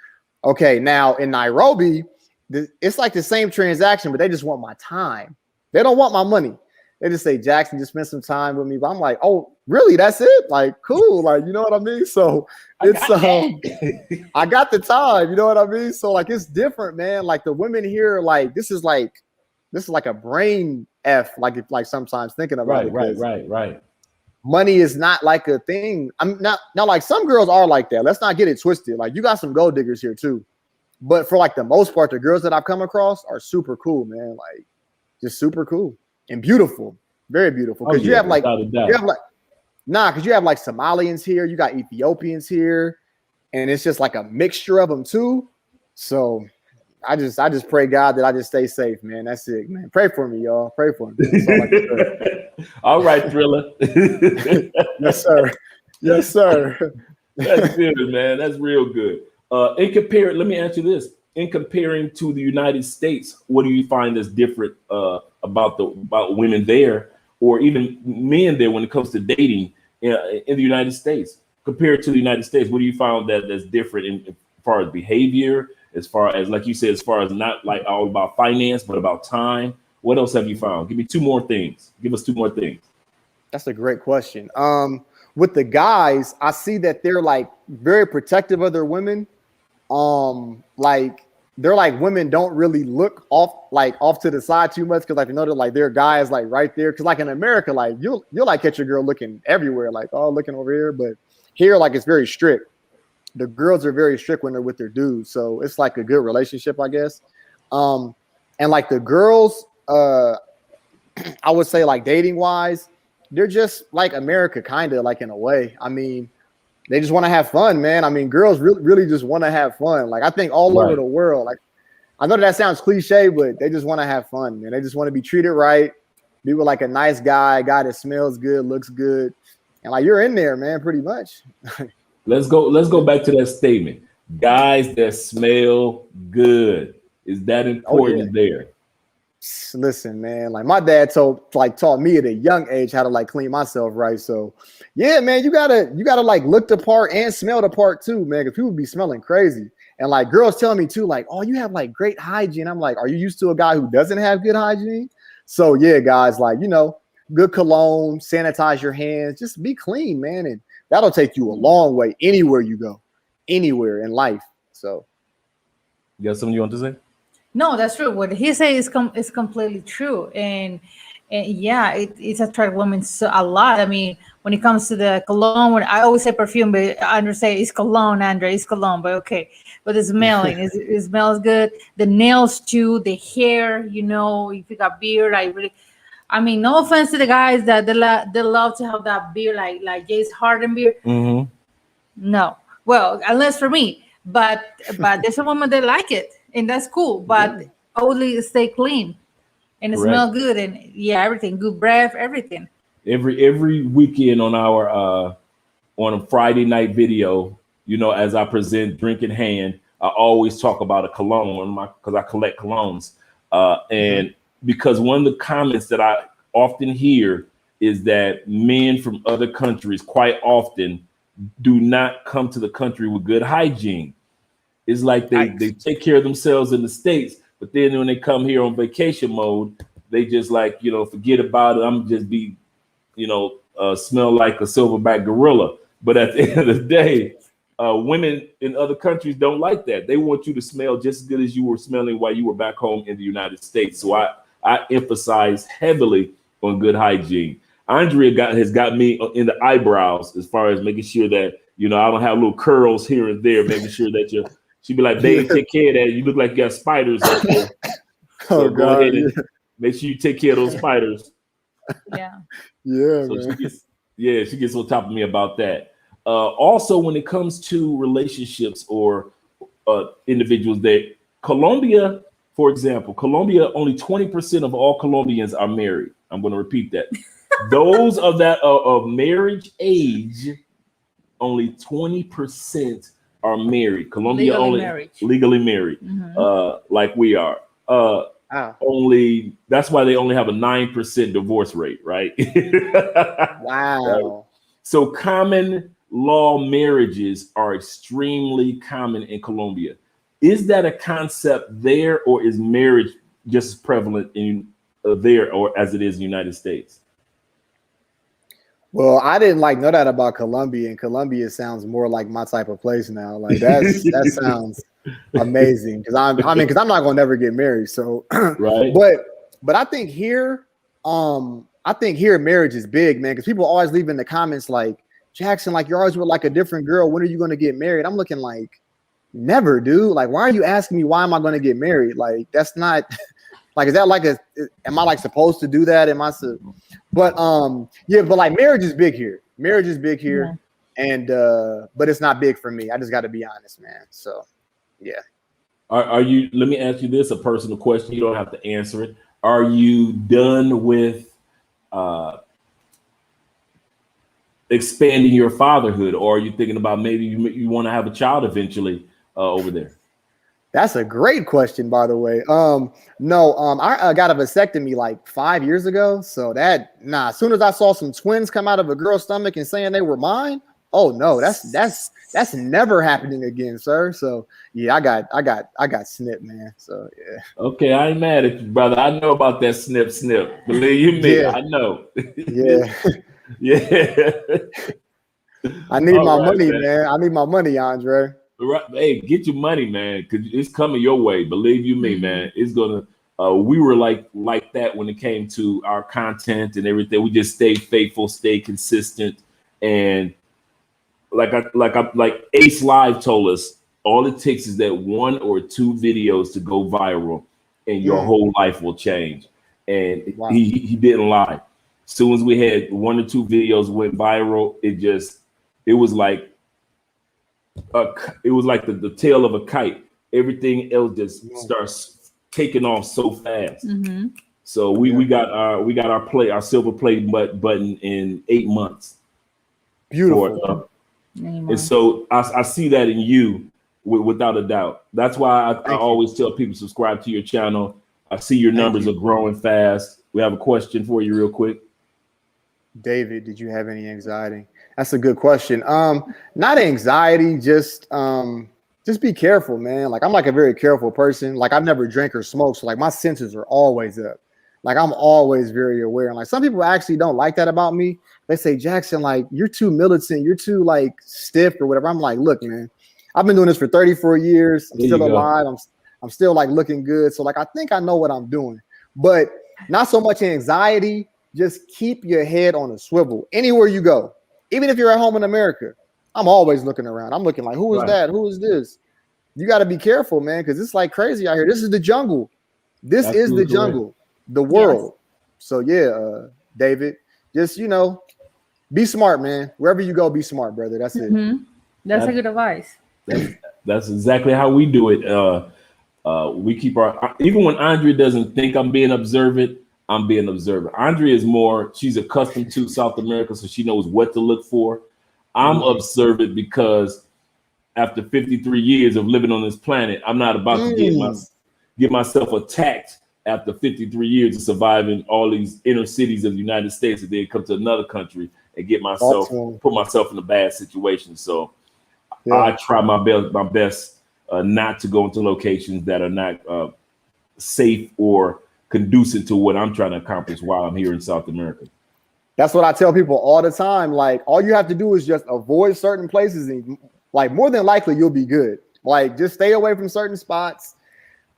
Speaker 3: Okay, now in Nairobi, it's the same transaction, but they just want my time. They don't want my money. They just say, Jackson, just spend some time with me. But I'm like, oh, really? That's it? Cool. You know what I mean? So it's I got the time. You know what I mean? So it's different, man. The women here, this is a brain F. If sometimes thinking about it.
Speaker 1: Right.
Speaker 3: Money is not a thing. I'm not some girls are like that. Let's not get it twisted. You got some gold diggers here too. But for the most part, the girls that I've come across are super cool, man. Just super cool and beautiful, very beautiful. Because you have because you have Somalians here, you got Ethiopians here, and it's just a mixture of them too. So I just pray God that I just stay safe, man. That's it, man. Pray for me, y'all. Pray for me. That's all I can say.
Speaker 1: All right, Thriller.
Speaker 3: Yes, sir.
Speaker 1: That's good, man. That's real good. Let me ask you this: in comparing to the United States, what do you find that's different about women there, or even men there, when it comes to dating in the United States compared to the United States? What do you find that's different as far as behavior, as far as, like you said, as far as not like all about finance, but about time? What else have you found? Give me two more things. Give us two more things.
Speaker 3: That's a great question. With the guys, I see that they're like very protective of their women. Like they're like, women don't really look off to the side too much, because like, you know, like there are guys like right there. Because like in America, like you'll like catch your girl looking everywhere, like, oh, looking over here. But here, like, it's very strict. The girls are very strict when they're with their dudes, so it's like a good relationship, I guess. And like the girls, I would say, like, dating wise, they're just like America, kind of, like, in a way. I mean, they just want to have fun, man. I mean, girls really just want to have fun. Like, I think all over the world, like, I know that sounds cliche, but they just want to have fun, man. They just want to be treated right, be with like a nice guy that smells good, looks good, and like you're in there, man, pretty much.
Speaker 1: Let's go back to that statement. Guys that smell good. Is that important there?
Speaker 3: Listen, man, like my dad taught me at a young age how to like clean myself right. So yeah, man, you gotta like look the part and smell the part too, man, because people be smelling crazy. And like girls telling me too, like, oh, you have like great hygiene. I'm like, are you used to a guy who doesn't have good hygiene? So yeah, guys, like, you know, good cologne, sanitize your hands, just be clean, man. And that'll take you a long way anywhere you go, anywhere in life. So
Speaker 1: you got something you want to say?
Speaker 2: No, that's true. What he says is completely true, and yeah, it's attract women a lot. I mean, when it comes to the cologne, when I always say perfume, but Andre say it's cologne, Andre, it's cologne, but okay. But the smelling, it smells good. The nails too, the hair. You know, if you got beard, I mean, no offense to the guys that they love to have that beard, like Jace Harden beard.
Speaker 1: Mm-hmm.
Speaker 2: No, well, unless for me, but there's a woman that like it, and that's cool. But only stay clean and it smell good, and yeah, everything, good breath, everything.
Speaker 1: Every weekend on our on a Friday night video, you know, as I present Drink in Hand, I always talk about a cologne because I collect colognes, and because one of the comments that I often hear is that men from other countries quite often do not come to the country with good hygiene. It's like they take care of themselves in the States, but then when they come here on vacation mode, they just like, you know, forget about it. I'm just be, you know, smell like a silverback gorilla. But at the end of the day, women in other countries don't like that. They want you to smell just as good as you were smelling while you were back home in the United States. So I emphasize heavily on good hygiene. Andrea has got me in the eyebrows as far as making sure that, you know, I don't have little curls here and there, making sure that she'd be like, babe, take care of that. You look like you got spiders up there. So go ahead and make sure you take care of those spiders.
Speaker 2: Yeah.
Speaker 3: Yeah,
Speaker 1: so
Speaker 3: man.
Speaker 1: She gets on top of me about that. Also, when it comes to relationships or individuals, that Colombia, for example, only 20% of all Colombians are married. I'm going to repeat that. Those of marriage age, only 20% are married. Colombia legally married, like we are. That's why they only have a 9% divorce rate, right?
Speaker 3: Wow.
Speaker 1: So common law marriages are extremely common in Colombia. Is that a concept there, or is marriage just as prevalent in there or as it is in the United States?
Speaker 3: Well, I didn't know that about Colombia, and Colombia sounds more like my type of place now. Like that sounds amazing, because I'm not gonna never get married. So,
Speaker 1: right.
Speaker 3: But I think here, marriage is big, man, because people always leave in the comments like, Jackson, like you're always with like a different girl. When are you gonna get married? I'm looking like, never, dude. Like, why are you asking me why am I gonna get married? Like, that's not. Like, is that like am I like supposed to do that? But like marriage is big here. And but it's not big for me. I just got to be honest, man. So, yeah.
Speaker 1: Are you? Let me ask you this: a personal question. You don't have to answer it. Are you done with expanding your fatherhood, or are you thinking about maybe you want to have a child eventually? over there?
Speaker 3: That's a great question, by the way. I got a vasectomy like 5 years ago. So as soon as I saw some twins come out of a girl's stomach and saying they were mine, oh no, that's never happening again, sir. So yeah, I got snipped, man. So yeah.
Speaker 1: Okay, I ain't mad at you, brother. I know about that snip. Believe you me,
Speaker 3: Yeah.
Speaker 1: I know.
Speaker 3: Yeah.
Speaker 1: Yeah.
Speaker 3: I need
Speaker 1: All
Speaker 3: my
Speaker 1: right,
Speaker 3: money,
Speaker 1: man.
Speaker 3: man. I need my money, Andre.
Speaker 1: Right. Hey, get your money, man, because it's coming your way. Believe you me, man. It's gonna. We were like that when it came to our content and everything. We just stayed faithful, stayed consistent, and like Ace Live told us, all it takes is that 1 or 2 videos to go viral, and your whole life will change. And
Speaker 3: Wow.
Speaker 1: he didn't lie. As soon as we had 1 or 2 videos went viral, it was like the tail of a kite. Everything else just starts taking off so fast. So we got our silver play button in 8 months.
Speaker 3: Beautiful.
Speaker 1: And so I see that in you without a doubt. That's why I always tell people subscribe to your channel. I see your numbers are growing fast. We have a question for you real quick.
Speaker 3: David, did you have any anxiety? That's a good question. Not anxiety, just be careful, man. Like I'm like a very careful person. Like I've never drank or smoked, so like my senses are always up. Like I'm always very aware. And like some people actually don't like that about me. They say, Jackson, like you're too militant, you're too like stiff or whatever. I'm like, look, man, I've been doing this for 34 years. I'm still alive. I'm still like looking good. So like I think I know what I'm doing, but not so much anxiety. Just keep your head on a swivel anywhere you go. Even if you're at home in America, I'm always looking around. I'm looking like, who is that? Who is this? You got to be careful, man, because it's like crazy out here. This is the jungle. This is the jungle, the world. Yes. So yeah, David, just be smart, man. Wherever you go, be smart, brother. That's it.
Speaker 2: That's a good advice.
Speaker 1: That's exactly how we do it. We keep even when Andre doesn't think I'm being observant, I'm being observant. Andre is she's accustomed to South America, so she knows what to look for. I'm observant because after 53 years of living on this planet, I'm not about to get myself attacked after 53 years of surviving all these inner cities of the United States, and then come to another country and put myself in a bad situation. So I try my best not to go into locations that are not safe or conducive to what I'm trying to accomplish while I'm here in South America.
Speaker 3: That's what I tell people all the time. Like all you have to do is just avoid certain places, and like more than likely you'll be good. Like just stay away from certain spots.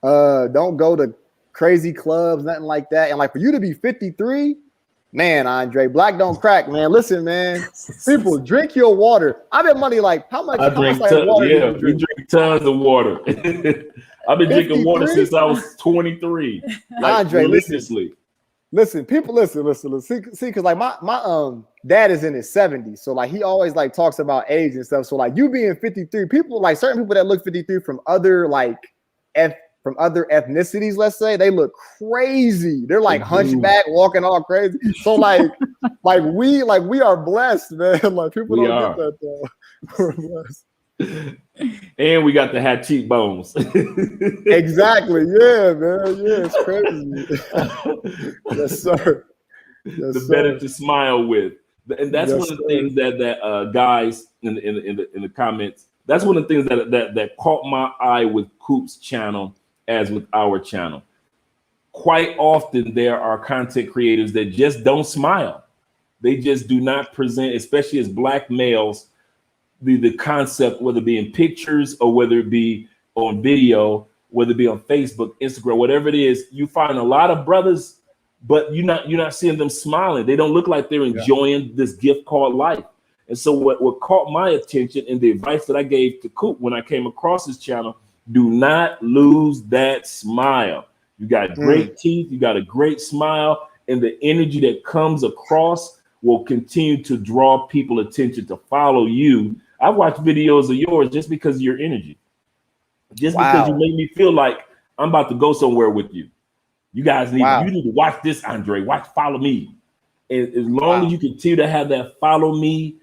Speaker 3: Don't go to crazy clubs, nothing like that. And like for you to be 53, man, Andre, black don't crack, man. Listen, man, people drink your water. I bet money like how much water
Speaker 1: we drink tons of water. I've been drinking water since I was 23. Like
Speaker 3: Andre,
Speaker 1: religiously.
Speaker 3: Listen, people, listen. See, because like my dad is in his 70s, so like he always like talks about age and stuff. So like you being 53, people like certain people that look 53 from other ethnicities, let's say, they look crazy. They're like hunchback, walking all crazy. So like we are blessed, man. Like people don't get that though. We're blessed.
Speaker 1: And we got the hat cheekbones.
Speaker 3: Exactly. Yeah, man. Yeah, it's crazy. Yes, sir.
Speaker 1: Better to smile with. And that's one of the things that guys in the comments, that's one of the things that caught my eye with Coop's channel as with our channel. Quite often there are content creators that just don't smile. They just do not present, especially as black males, the concept, whether it be in pictures or whether it be on video, whether it be on Facebook, Instagram, whatever it is, you find a lot of brothers, but you're not seeing them smiling. They don't look like they're enjoying this gift called life. And so what caught my attention and the advice that I gave to Coop when I came across his channel, do not lose that smile. You got great teeth, you got a great smile, and the energy that comes across will continue to draw people attention to follow you. I watch videos of yours just because of your energy, because you make me feel like I'm about to go somewhere with you. You guys need to watch this, Andre. Follow me. And as long as you continue to have that follow me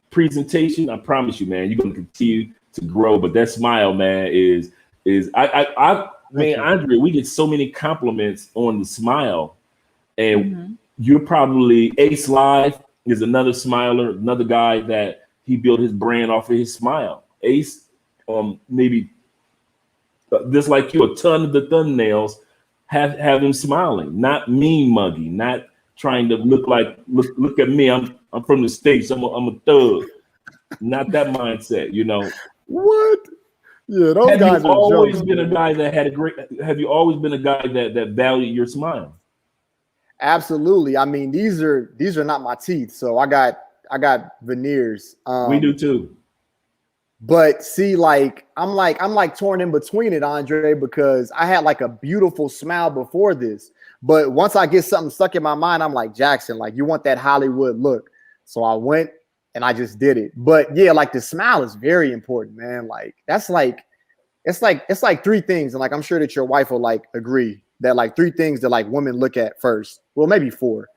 Speaker 1: presentation, I promise you, man, you're going to continue to grow. But that smile, man, is man, Andre, we get so many compliments on the smile, and you're probably Ace Live is another smiler, another guy that he built his brand off of his smile. Ace, maybe just like you, a ton of the thumbnails have him smiling, not mean muggy, not trying to look at me. I'm from the States. I'm a thug. Not that mindset, you know.
Speaker 3: What? Yeah, those
Speaker 1: have
Speaker 3: guys
Speaker 1: you
Speaker 3: are
Speaker 1: always
Speaker 3: jokes,
Speaker 1: been
Speaker 3: man.
Speaker 1: a guy that had a great? Have you always been a guy that valued your smile?
Speaker 3: Absolutely. I mean, these are not my teeth, so I got veneers.
Speaker 1: We do too.
Speaker 3: But see, like I'm like torn in between it, Andre, because I had like a beautiful smile before this. But once I get something stuck in my mind, I'm like, Jackson, like you want that Hollywood look. So I went and I just did it. But yeah, like the smile is very important, man. Like that's like it's like three things. And like I'm sure that your wife will like agree that like three things that like women look at first. Well, maybe four.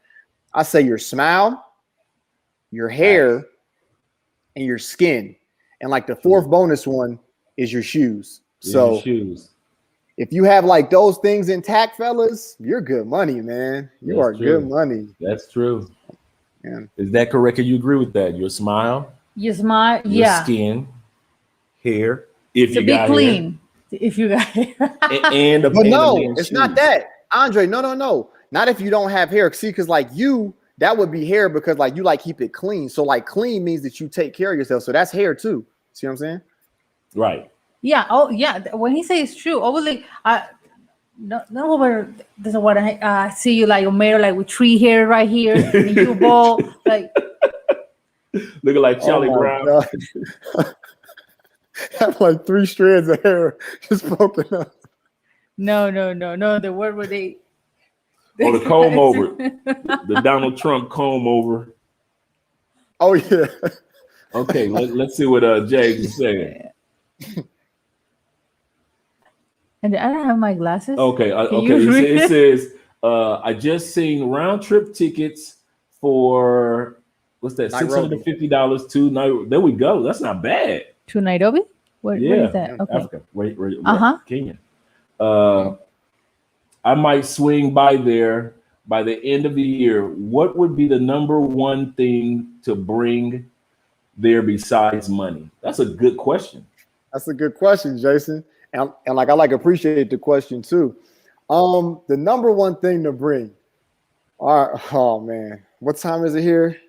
Speaker 3: I say your smile, your hair, and your skin. And like the fourth bonus one is your shoes. So
Speaker 1: your shoes.
Speaker 3: If you have like those things intact, fellas, you're good money, man. You are good money.
Speaker 1: That's true.
Speaker 3: Man.
Speaker 1: Is that correct? Or you agree with that? Your smile,
Speaker 2: your
Speaker 1: skin, hair. If
Speaker 2: to
Speaker 1: you
Speaker 2: be
Speaker 1: got
Speaker 2: clean. Hair. If you got hair.
Speaker 3: But no, it's not that. Andre, no. Not if you don't have hair. See, because like you, that would be hair because like you like keep it clean. So like clean means that you take care of yourself. So that's hair too. See what I'm saying?
Speaker 1: Right.
Speaker 2: Yeah. Oh, yeah. When he says true, obviously, no, where this is what I see you like Homero, like with tree hair right here, and you bald, like
Speaker 1: looking like Charlie Brown.
Speaker 3: Have like 3 strands of hair just poking up.
Speaker 2: No. The word where they.
Speaker 1: Or the comb over, the Donald Trump comb over.
Speaker 3: Oh yeah.
Speaker 1: Okay, let's see what Jags is saying.
Speaker 2: And I don't have my glasses.
Speaker 1: Okay. It says I just seen round trip tickets for what's that? $650 to Nairobi. There we go. That's not bad.
Speaker 2: To Nairobi? What is that? Okay.
Speaker 1: Africa. Wait. Kenya. I might swing by there by the end of the year. What would be the number one thing to bring there besides money? That's a good question.
Speaker 3: That's a good question, Jason. And like I like appreciate the question too. The number one thing to bring. All right. Oh man, what time is it here?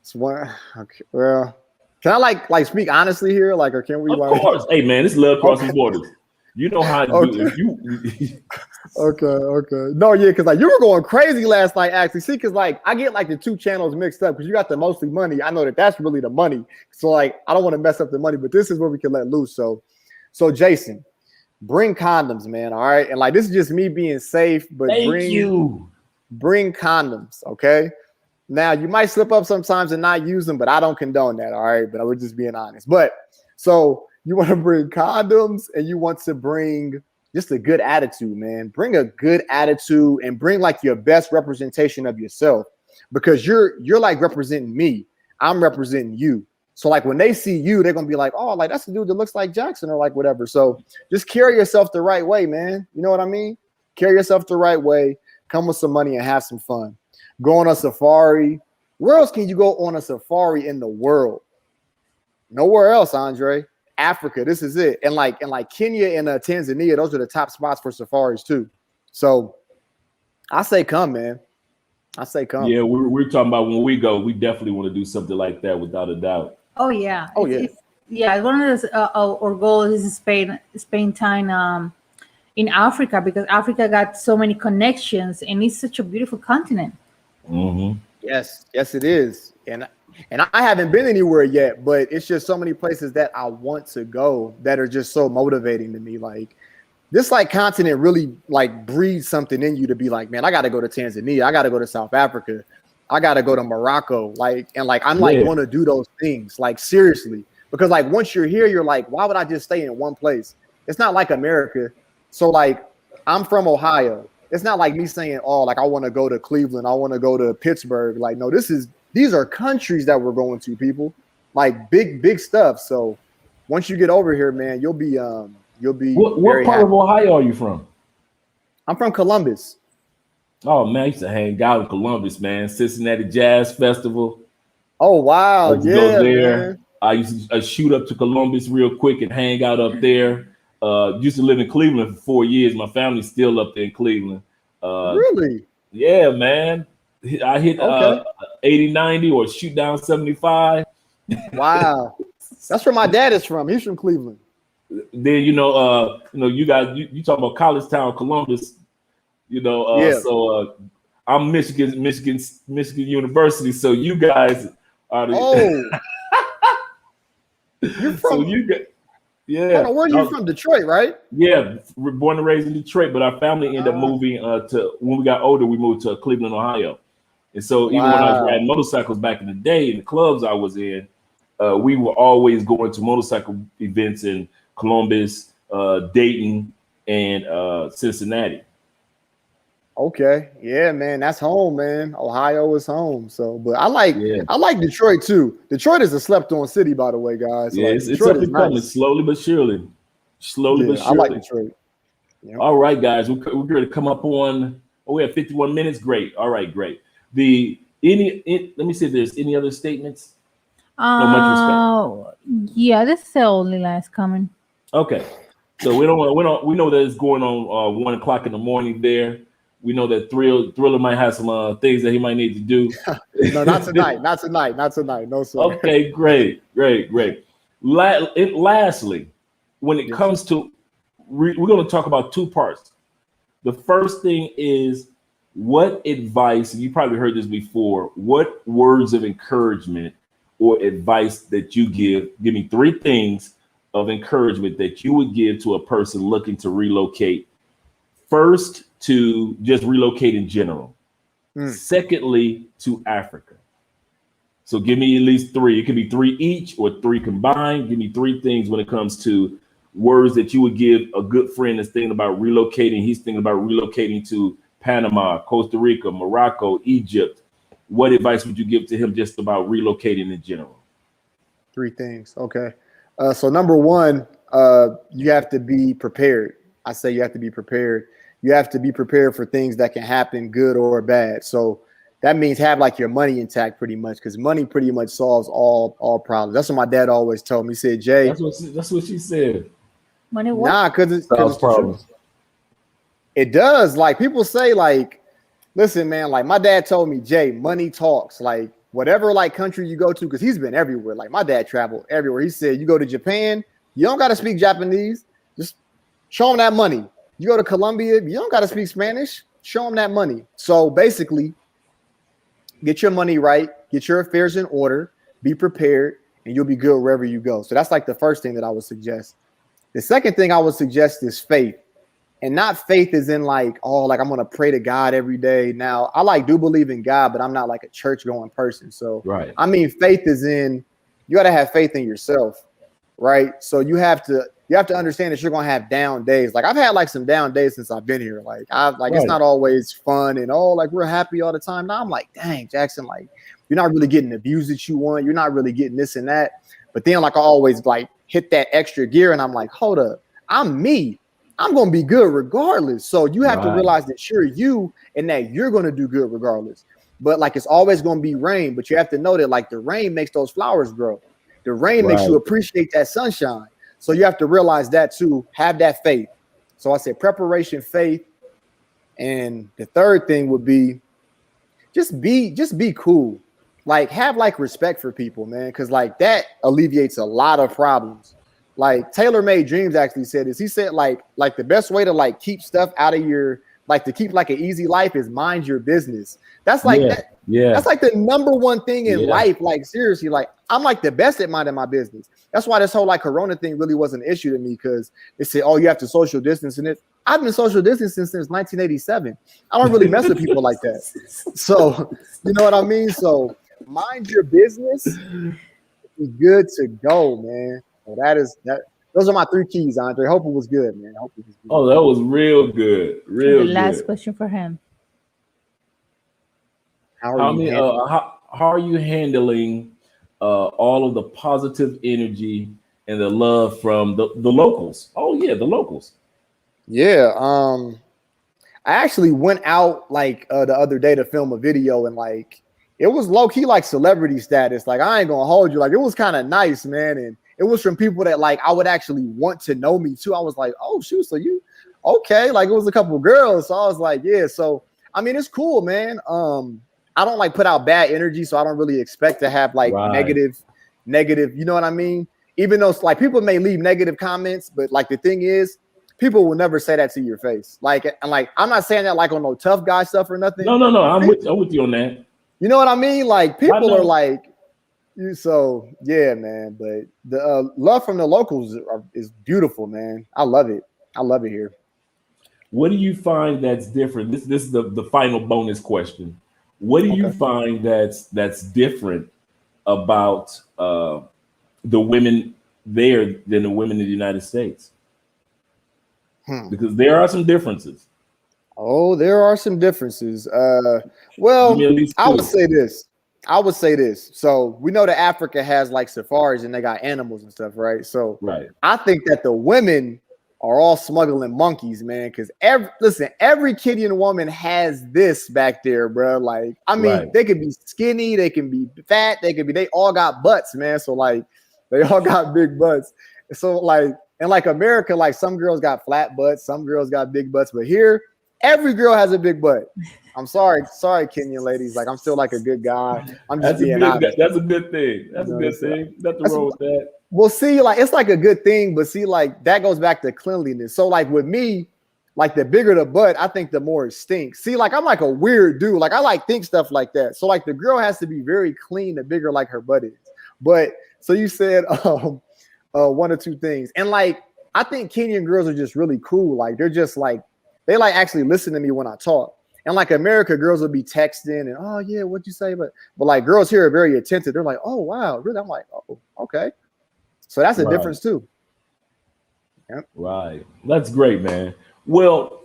Speaker 3: It's one. Okay. Well, can I like speak honestly here? Like, or can we?
Speaker 1: Of course. Hey man, it's love crossing borders. You know how to do it. You
Speaker 3: Okay. No, yeah, because like you were going crazy last night, actually. See, because like I get like the 2 channels mixed up because you got the mostly money. I know that's really the money. So like I don't want to mess up the money, but this is where we can let loose. So Jason, bring condoms, man. All right. And like this is just me being safe, but bring condoms, okay? Now you might slip up sometimes and not use them, but I don't condone that. All right. But I was just being honest. But so you want to bring condoms and you want to bring just a good attitude, man. Bring a good attitude and bring like your best representation of yourself because you're like representing me. I'm representing you. So like when they see you, they're going to be like, oh, like that's the dude that looks like Jackson or like whatever. So just carry yourself the right way, man. You know what I mean? Carry yourself the right way. Come with some money and have some fun. Go on a safari. Where else can you go on a safari in the world? Nowhere else, Andre. Africa, this is it. And like Kenya and Tanzania, those are the top spots for safaris too. So I say come, man. I say come.
Speaker 1: Yeah, we're talking about when we go, we definitely want to do something like that without a doubt.
Speaker 2: Oh yeah.
Speaker 3: Yeah.
Speaker 2: One of those our goals is Spain time in Africa because Africa got so many connections and it's such a beautiful continent.
Speaker 1: Mm-hmm.
Speaker 3: Yes, it is. And I haven't been anywhere yet, but it's just so many places that I want to go that are just so motivating to me. Like this like continent really like breeds something in you to be like, man, I got to go to Tanzania. I got to go to South Africa. I got to go to Morocco. I'm like want to do those things like seriously, because like once you're here, you're like, why would I just stay in one place? It's not like America. So like I'm from Ohio. It's not like me saying, oh, like I want to go to Cleveland. I want to go to Pittsburgh. Like, no, these are countries that we're going to, people, like big stuff. So once you get over here, man, you'll be
Speaker 1: What
Speaker 3: very
Speaker 1: part
Speaker 3: happy.
Speaker 1: of Ohio are you from?
Speaker 3: I'm from Columbus.
Speaker 1: Oh man, I used to hang out in Columbus, man. Cincinnati Jazz Festival.
Speaker 3: Oh
Speaker 1: I
Speaker 3: wow,
Speaker 1: used to go
Speaker 3: yeah,
Speaker 1: there.
Speaker 3: man.
Speaker 1: I used to shoot up to Columbus real quick and hang out up there. Used to live in Cleveland for 4 years. My family's still up there in Cleveland.
Speaker 3: Really?
Speaker 1: Yeah, man. I hit
Speaker 3: Okay.
Speaker 1: 80, 90 or shoot down 75.
Speaker 3: Wow. That's where my dad is from. He's from Cleveland.
Speaker 1: Then you guys you talk about college town Columbus,
Speaker 3: Yeah.
Speaker 1: so I'm Michigan University, so you guys are the
Speaker 3: Oh, you're
Speaker 1: so
Speaker 3: from.
Speaker 1: you got
Speaker 3: Hold
Speaker 1: yeah.
Speaker 3: on, where are you from? Detroit, right?
Speaker 1: Yeah, we're born and raised in Detroit, but our family ended up moving to when we got older, we moved to Cleveland, Ohio. And so even when I was riding
Speaker 3: Wow.
Speaker 1: motorcycles back in the day in the clubs I was in, we were always going to motorcycle events in Columbus, Dayton, and Cincinnati.
Speaker 3: Okay. Yeah, man. That's home, man. Ohio is home. So, but I
Speaker 1: Yeah,
Speaker 3: like Detroit too. Detroit is a slept-on city, by the way, guys.
Speaker 1: yeah,
Speaker 3: Like
Speaker 1: it's
Speaker 3: Detroit
Speaker 1: up
Speaker 3: is
Speaker 1: and coming
Speaker 3: nice.
Speaker 1: slowly but surely. Slowly but
Speaker 3: Yeah, I like
Speaker 1: surely.
Speaker 3: Detroit. Yeah.
Speaker 1: All right, guys, we're going to come up on. Oh, we have 51 minutes. Great. All right, great. Let me see if there's any other statements. No, much respect.
Speaker 2: Yeah, this is the only last comment.
Speaker 1: Okay, so we know that it's going on 1 o'clock in the morning there. We know that Thriller might have some things that he might need to do.
Speaker 3: No, not tonight. Not tonight. Not tonight. No, sir.
Speaker 1: Okay, great. Lastly, when it
Speaker 3: Yes.
Speaker 1: comes to we're going to talk about two parts. The first thing is what advice, and you probably heard this before, what words of encouragement or advice that you give me three things of encouragement that you would give to a person looking to relocate. First, to just relocate in general. Secondly, to Africa. So give me at least three. It could be three each or three combined. Give me three things when it comes to words that you would give a good friend that's thinking about relocating. He's thinking about relocating to Panama, Costa Rica, Morocco, Egypt. What advice would you give to him just about relocating in general?
Speaker 3: Three things. Okay. So number one, you have to be prepared. I say you have to be prepared. You have to be prepared for things that can happen, good or bad. So that means have like your money intact pretty much, because money pretty much solves all problems. That's what my dad always told me. He said, Jay,
Speaker 1: That's what she said.
Speaker 2: Money what?
Speaker 3: nah, because it's the
Speaker 1: Problems.
Speaker 3: truth. It does. Like people say, like, listen, man, like my dad told me, Jay, money talks. Like whatever like country you go to, because he's been everywhere. Like my dad traveled everywhere. He said, you go to Japan, you don't got to speak Japanese. Just show him that money. You go to Colombia, you don't got to speak Spanish. Show them that money. So basically, get your money right, get your affairs in order, be prepared, and you'll be good wherever you go. So that's like the first thing that I would suggest. The second thing I would suggest is faith. And not faith is in like, oh, like I'm going to pray to God every day. Now, I do believe in God, but I'm not like a church going person. So,
Speaker 1: right.
Speaker 3: I mean, faith is in, you got to have faith in yourself, right? So you have to understand that you're going to have down days. Like I've had like some down days since I've been here. Like It's not always fun and like we're happy all the time. Now I'm like, dang, Jackson, like you're not really getting the views that you want. You're not really getting this and that. But then like I always like hit that extra gear and I'm like, hold up, I'm me. I'm going to be good regardless. So you have to realize that you're you and that you're going to do good regardless. But like it's always going to be rain, but you have to know that like the rain makes those flowers grow. The rain makes you appreciate that sunshine. So you have to realize that too, have that faith. So I said preparation, faith. And the third thing would be just be cool. Like have like respect for people, man. Because like that alleviates a lot of problems. Like Taylor Made Dreams actually said this. He said like the best way to like keep stuff out of your, like to keep like an easy life is mind your business. That's like that. Yeah. That's like the number one thing in life. Like seriously, like I'm like the best at minding my business. That's why this whole like Corona thing really was an issue to me, because they said, oh, you have to social distance in it. I've been social distancing since 1987. I don't really mess with people like that. So you know what I mean? So mind your business. Be good to go, man. So that. Those are my three keys, Andre. Hope it was good, man. Hope it was good.
Speaker 1: Oh, that was real good. Real good.
Speaker 2: Last question for him.
Speaker 1: How are you handling all of the positive energy and the love from the locals. Oh yeah, the locals.
Speaker 3: Yeah. I actually went out like the other day to film a video, and like it was low key like celebrity status. Like I ain't gonna hold you. Like it was kind of nice, man. And it was from people that like I would actually want to know me too. I was like, oh shoot, so you okay? Like it was a couple of girls. So I was like, yeah. So I mean, it's cool, man. I don't like put out bad energy, so I don't really expect to have like negative, you know what I mean? Even though like people may leave negative comments, but like the thing is, people will never say that to your face. Like, and like, I'm not saying that like on no tough guy stuff or nothing.
Speaker 1: No. I'm with you on that.
Speaker 3: You know what I mean? Like people are like, you. So yeah, man. But the love from the locals is beautiful, man. I love it. I love it here.
Speaker 1: What do you find that's different? This is the final bonus question. What do you find that's different about the women there than the women in the United States? Because there are some differences.
Speaker 3: Oh, there are some differences. Well, I would say this. So we know that Africa has like safaris and they got animals and stuff, right? So I think that the women are all smuggling monkeys, man. Because every Kenyan woman has this back there, bro. Like, I mean, they can be skinny, they can be fat, they all got butts, man. So like, they all got big butts. So like, and like America, like some girls got flat butts, some girls got big butts, but here, every girl has a big butt. I'm sorry, Kenyan ladies. Like I'm still like a good guy. I'm just being honest.
Speaker 1: That's a good thing. That's a good thing. Nothing wrong with that.
Speaker 3: Well, see, like it's like a good thing, but see, like that goes back to cleanliness. So, like with me, like the bigger the butt, I think the more it stinks. See, like I'm like a weird dude. Like I like think stuff like that. So, like the girl has to be very clean, the bigger like her butt is. But so you said one or two things, and like I think Kenyan girls are just really cool. Like they're just like they like actually listen to me when I talk. And like America, girls will be texting and oh yeah, what'd you say? But like girls here are very attentive. They're like, oh wow, really? I'm like, oh okay. So that's a difference too. Yep.
Speaker 1: Right. That's great, man. Well,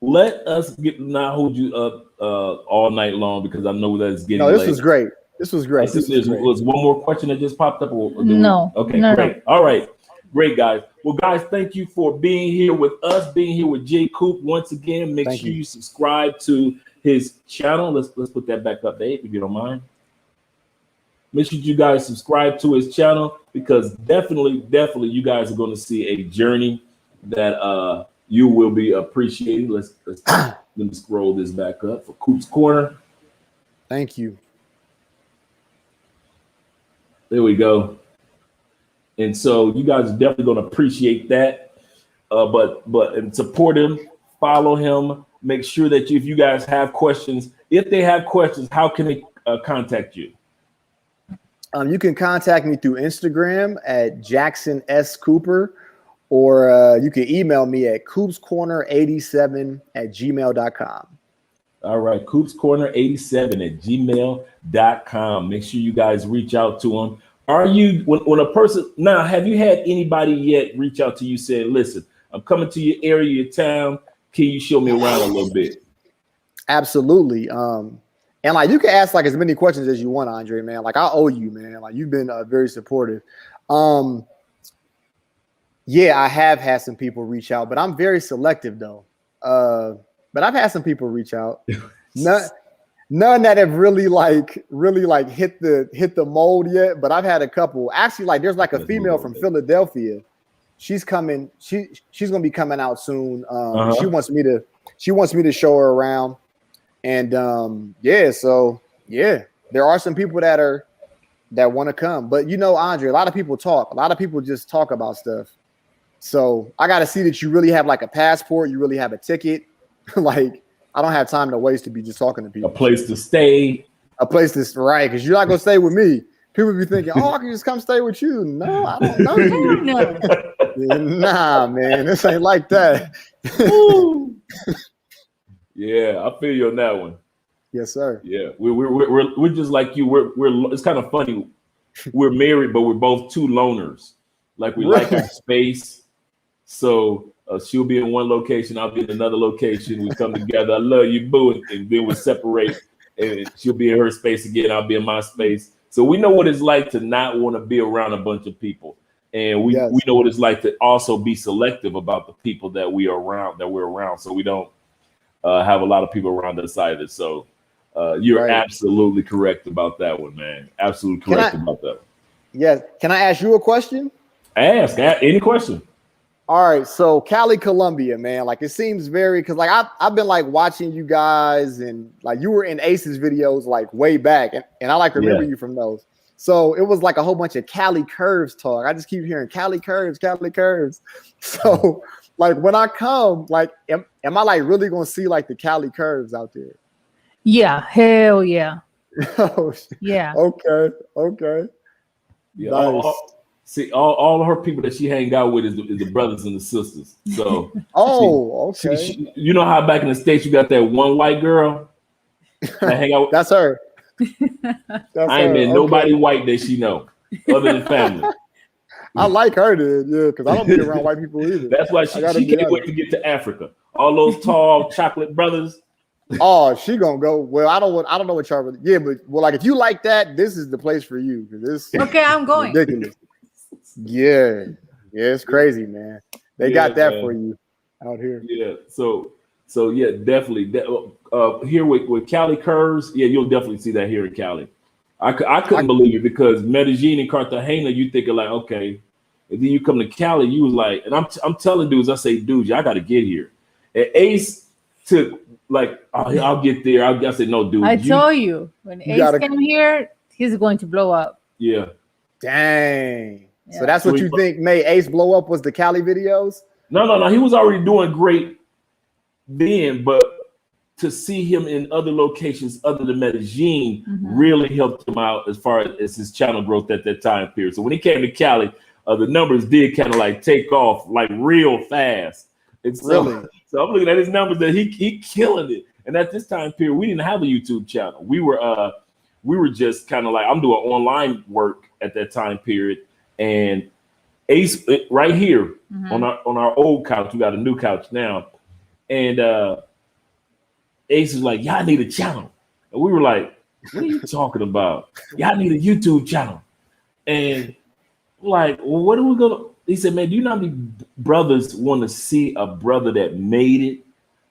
Speaker 1: let us not hold you up all night long because I know that it's getting late.
Speaker 3: This was great. This was great.
Speaker 1: Was one more question that just popped up?
Speaker 2: No.
Speaker 1: Okay, great. All right. Great, guys. Well, guys, thank you for being here with us, being here with Jay Coop. Once again, make sure you subscribe to his channel. Let's put that back up, Dave, if you don't mind. Make sure you guys subscribe to his channel because definitely you guys are going to see a journey that you will be appreciating. Let me scroll this back up for Coop's Corner.
Speaker 3: Thank you.
Speaker 1: There we go. And so you guys are definitely going to appreciate that. But support him, follow him. Make sure that if you guys have questions, if they have questions, how can they contact you?
Speaker 3: You can contact me through Instagram at Jackson S. Cooper, or you can email me at coopscorner87@gmail.com.
Speaker 1: All right, coopscorner87@gmail.com. Make sure you guys reach out to him. Are you when a person now? Have you had anybody yet reach out to you saying, "Listen, I'm coming to your area, your town. Can you show me around a little bit?"
Speaker 3: Absolutely. And like you can ask like as many questions as you want, Andre, man. Like I owe you, man. Like you've been very supportive. Yeah, I have had some people reach out, but I'm very selective though. But I've had some people reach out. None that have really hit the mold yet, but I've had a couple. Actually, like there's like a female from Philadelphia. She's coming. She's gonna be coming out soon. She wants me to show her around. And so there are some people that want to come. But you know, Andre, a lot of people talk. A lot of people just talk about stuff. So I got to see that you really have like a passport, you really have a ticket. Like I don't have time to waste to be just talking to people.
Speaker 1: A place to stay.
Speaker 3: Right, because you're not gonna stay with me. People be thinking, oh, I can just come stay with you. No, I don't know you.
Speaker 2: No.
Speaker 3: Nah, man, this ain't like that.
Speaker 1: Yeah, I feel you on that one.
Speaker 3: Yes, sir.
Speaker 1: Yeah, we're just like you. We're it's kind of funny. We're married, but we're both two loners. Like we like our space. So she'll be in one location, I'll be in another location. We come together. I love you, boo, and then we separate. And she'll be in her space again. I'll be in my space. So we know what it's like to not want to be around a bunch of people. and we know what it's like to also be selective about the people that we're around, so we don't have a lot of people around us either. So you're absolutely correct about that one, man. Absolutely correct about that.
Speaker 3: Yeah. Can I ask you a question?
Speaker 1: Ask any question.
Speaker 3: All right, so Cali, Colombia, man, like it seems very, because like I've been like watching you guys, and like you were in Ace's videos like way back, and I like remember you from those. So it was like a whole bunch of Cali curves talk. I just keep hearing Cali curves, Cali curves. So like when I come, like am I like really gonna see like the Cali curves out there?
Speaker 2: Yeah, hell yeah.
Speaker 3: Oh,
Speaker 2: yeah.
Speaker 3: Okay.
Speaker 1: Yeah,
Speaker 3: nice.
Speaker 1: All of her people that she hang out with is the brothers and the sisters. So,
Speaker 3: okay.
Speaker 1: You know how back in the States you got that one white girl that hang out.
Speaker 3: That's her.
Speaker 1: I ain't met nobody white that she know other than family.
Speaker 3: I like her, dude. Yeah, because I don't be around white people either.
Speaker 1: That's why she can't wait to get to Africa. All those tall chocolate brothers.
Speaker 3: Oh, she gonna go. Well, I don't know what y'all. Yeah, but like if you like that, this is the place for you. This
Speaker 2: I'm going.
Speaker 3: Ridiculous. Yeah, it's crazy, man. They got that for you out here.
Speaker 1: Yeah, so yeah, definitely. Here with Cali curves, yeah, you'll definitely see that here in Cali. I couldn't believe it because Medellin and Cartagena, you think of like, okay, and then you come to Cali, you was like, and I'm telling dudes, I say, dude, I got to get here. And Ace took like, I'll get there. I said, no, dude.
Speaker 2: I told you when Ace came here, he's going to blow up.
Speaker 1: Yeah.
Speaker 3: Dang. Yeah. So that's what you think made Ace blow up was the Cali videos?
Speaker 1: No. He was already doing great then, but to see him in other locations other than Medellin really helped him out as far as his channel growth at that time period. So when he came to Cali, the numbers did kind of like take off like real fast. And so I'm looking at his numbers that he killing it. And at this time period, we didn't have a YouTube channel. We were just kind of like, I'm doing online work at that time period. And Ace right here on our old couch, we got a new couch now. And Ace is like, y'all need a channel. And we were like, what are you talking about? Y'all need a YouTube channel. And like, well, what are we gonna? He said, man, do you know how many brothers want to see a brother that made it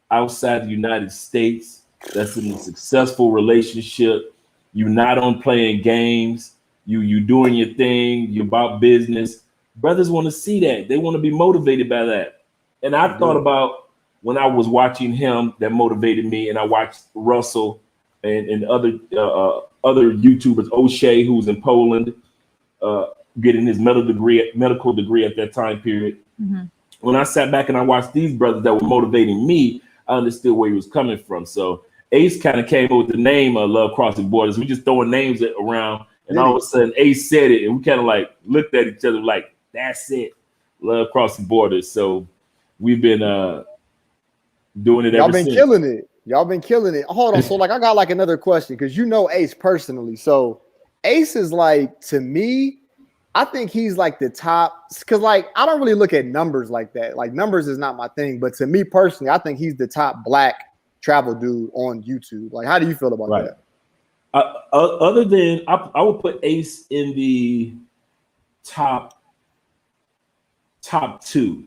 Speaker 1: outside the United States, that's in a successful relationship? You're not on playing games. You doing your thing. You're about business. Brothers want to see that. They want to be motivated by that. And I thought about when I was watching him, that motivated me. And I watched Russell and other YouTubers, O'Shea, who's in Poland, getting his medical degree at that time period. When I sat back and I watched these brothers that were motivating me, I understood where he was coming from. So Ace kind of came up with the name of Love Crossing Borders. We just throwing names around, and all of a sudden Ace said it, and we kind of like looked at each other like, that's it, Love Crossing Borders. So we've been doing it ever since.
Speaker 3: Y'all been killing it. Hold on. So like I got like another question because you know Ace personally. So Ace is like, to me, I think he's like the top, because like I don't really look at numbers like that. Like numbers is not my thing, but to me personally, I think he's the top black travel dude on YouTube. Like, how do you feel about that?
Speaker 1: Other than I would put Ace in the top two,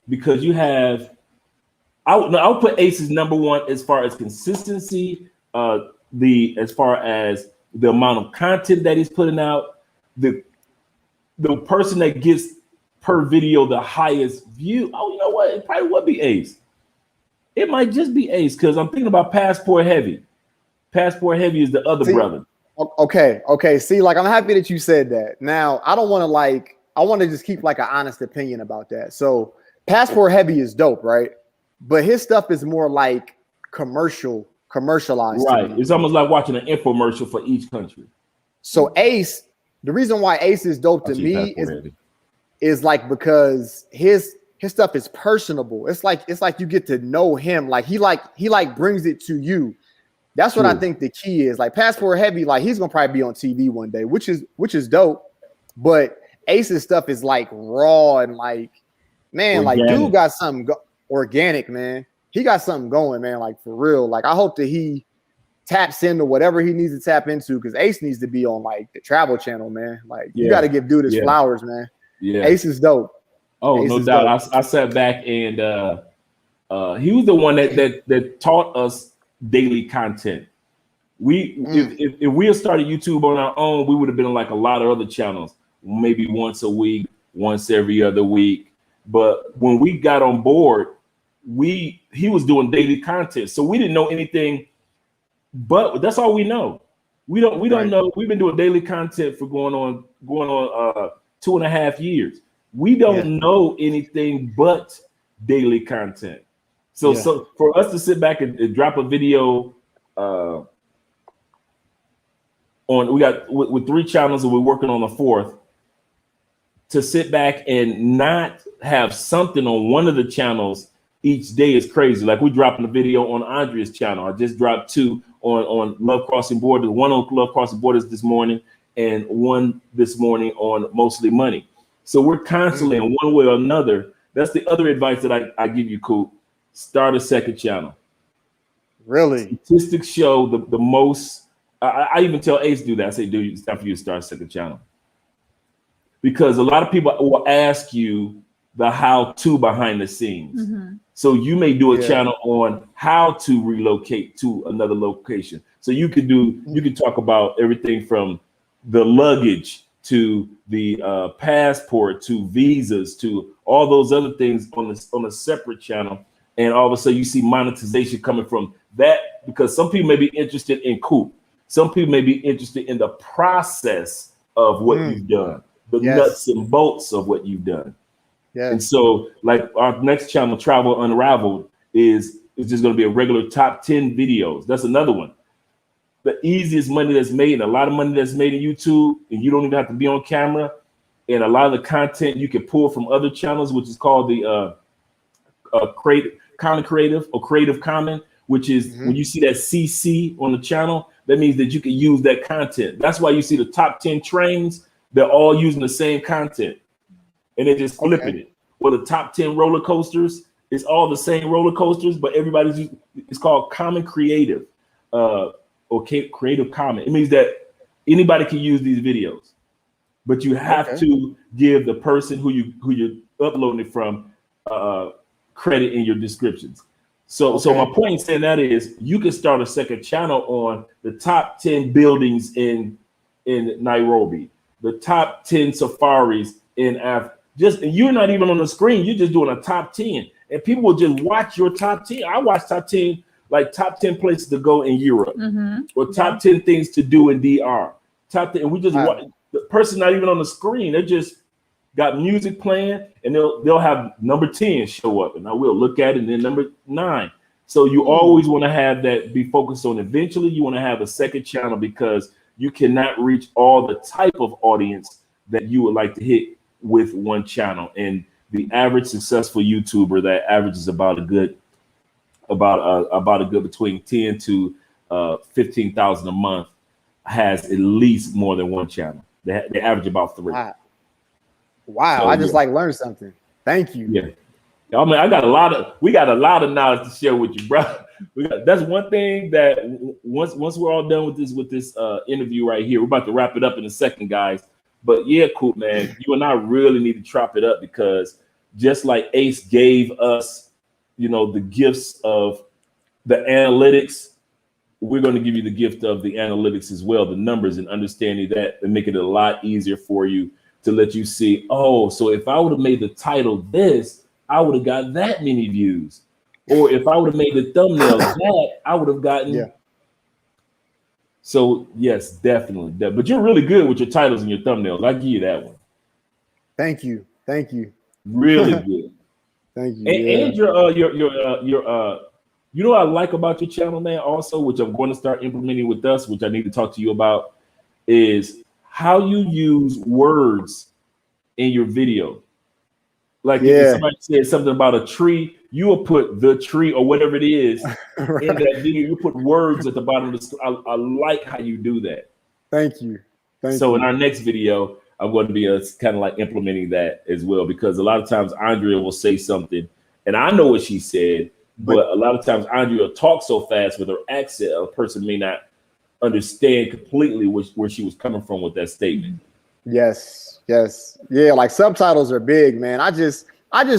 Speaker 1: because you have I would put Ace as number one as far as consistency, as far as the amount of content that he's putting out, the person that gets per video the highest view. Oh, you know what? It probably would be Ace. It might just be Ace, because I'm thinking about Passport Heavy. Passport Heavy is the other brother.
Speaker 3: Okay. See, like I'm happy that you said that. Now, I don't want to I want to just keep like an honest opinion about that. So Passport Heavy is dope, right? But his stuff is more like commercialized.
Speaker 1: Right. It's almost like watching an infomercial for each country.
Speaker 3: So Ace, the reason why Ace is dope to me is like because his stuff is personable. It's like you get to know him. Like he brings it to you. That's what I think the key is. Like Passport Heavy, like he's gonna probably be on TV one day, which is dope. But Ace's stuff is like raw and like, man, organic. Like dude got something organic, man. He got something going, man. Like for real. Like I hope that he taps into whatever he needs to tap into, because Ace needs to be on like the Travel Channel, man. Like you got to give dude his flowers, man.
Speaker 1: Yeah.
Speaker 3: Ace is dope.
Speaker 1: Oh,
Speaker 3: Ace
Speaker 1: no
Speaker 3: is
Speaker 1: doubt.
Speaker 3: dope.
Speaker 1: I sat back and he was the one that taught us daily content. If we had started YouTube on our own, we would have been like a lot of other channels, maybe once a week, once every other week. But when we got on board, he was doing daily content, so we didn't know anything. But that's all we know. We don't know. We've been doing daily content for going on 2.5 years. We don't know anything but daily content. So for us to sit back and drop a video on, we got with 3 channels and we're working on a 4th, to sit back and not have something on one of the channels each day is crazy. Like we dropping a video on Andrea's channel. I just dropped 2 on Love Crossing Borders, one on Love Crossing Borders this morning and one this morning on Mostly Money. So we're constantly in one way or another. That's the other advice that I give you, Coop. Start a second channel.
Speaker 3: Really?
Speaker 1: Statistics show the most. I even tell Ace do that. I say, dude, it's time for you to start a second channel. Because a lot of people will ask you the how-to behind the scenes. So you may do a channel on how to relocate to another location. So you could talk about everything from the luggage to the passport to visas to all those other things on a separate channel. And all of a sudden you see monetization coming from that, because some people may be interested in Coop. Some people may be interested in the process of what you've done, the nuts and bolts of what you've done. And so like our next channel, Travel Unraveled, is just going to be a regular top 10 videos. That's another one. The easiest money that's made, and a lot of money that's made in YouTube, and you don't even have to be on camera. And a lot of the content you can pull from other channels, which is called the Creative Common, which is when you see that CC on the channel, that means that you can use that content. That's why you see the top 10 trains, they're all using the same content. And they're just flipping it. Well, the top 10 roller coasters, it's all the same roller coasters, but everybody's using, it's called Common Creative or Creative Common. It means that anybody can use these videos, but you have to give the person who you're uploading it from credit in your descriptions. So my point in saying that is you can start a second channel on the top 10 buildings in Nairobi, the top 10 safaris in Africa. And you're not even on the screen. You're just doing a top 10, and people will just watch your top 10. I watch top 10, like top 10 places to go in Europe, or top 10 things to do in DR. Top 10, and we just watch. The person not even on the screen. They just got music playing, and they'll have number 10 show up, and I will look at it, and then number 9. So you always want to have that be focused on. Eventually, you want to have a second channel because you cannot reach all the type of audience that you would like to hit with one channel. And the average successful YouTuber that averages about a good between 10 to 15,000 a month has at least more than one channel. They average about 3.
Speaker 3: Wow. So, I just learned something. Thank you.
Speaker 1: Yeah. I mean, we got a lot of knowledge to share with you, bro. That's one thing that once we're all done with this interview right here, we're about to wrap it up in a second, guys. But yeah, cool, man. You and I really need to chop it up, because just like Ace gave us, the gifts of the analytics, we're going to give you the gift of the analytics as well, the numbers, and understanding that, and make it a lot easier for you to let you see, oh, so if I would have made the title this, I would have got that many views. Or if I would have made the thumbnail that, I would have gotten. Yeah. So yes, definitely. But you're really good with your titles and your thumbnails. I give you that one.
Speaker 3: Thank you.
Speaker 1: Really good.
Speaker 3: Thank you.
Speaker 1: And you know what I like about your channel, man, also, which I'm going to start implementing with us, which I need to talk to you about, is how you use words in your video. Like if somebody said something about a tree, you will put the tree or whatever it is in that video. You put words at the bottom of the screen. I like how you do that.
Speaker 3: Thank you.
Speaker 1: So in our next video, I'm going to be kind of like implementing that as well, because a lot of times Andrea will say something and I know what she said, but a lot of times Andrea will talk so fast with her accent, a person may not understand completely where she was coming from with that statement.
Speaker 3: Yes, yes, yeah. Like subtitles are big, man. I just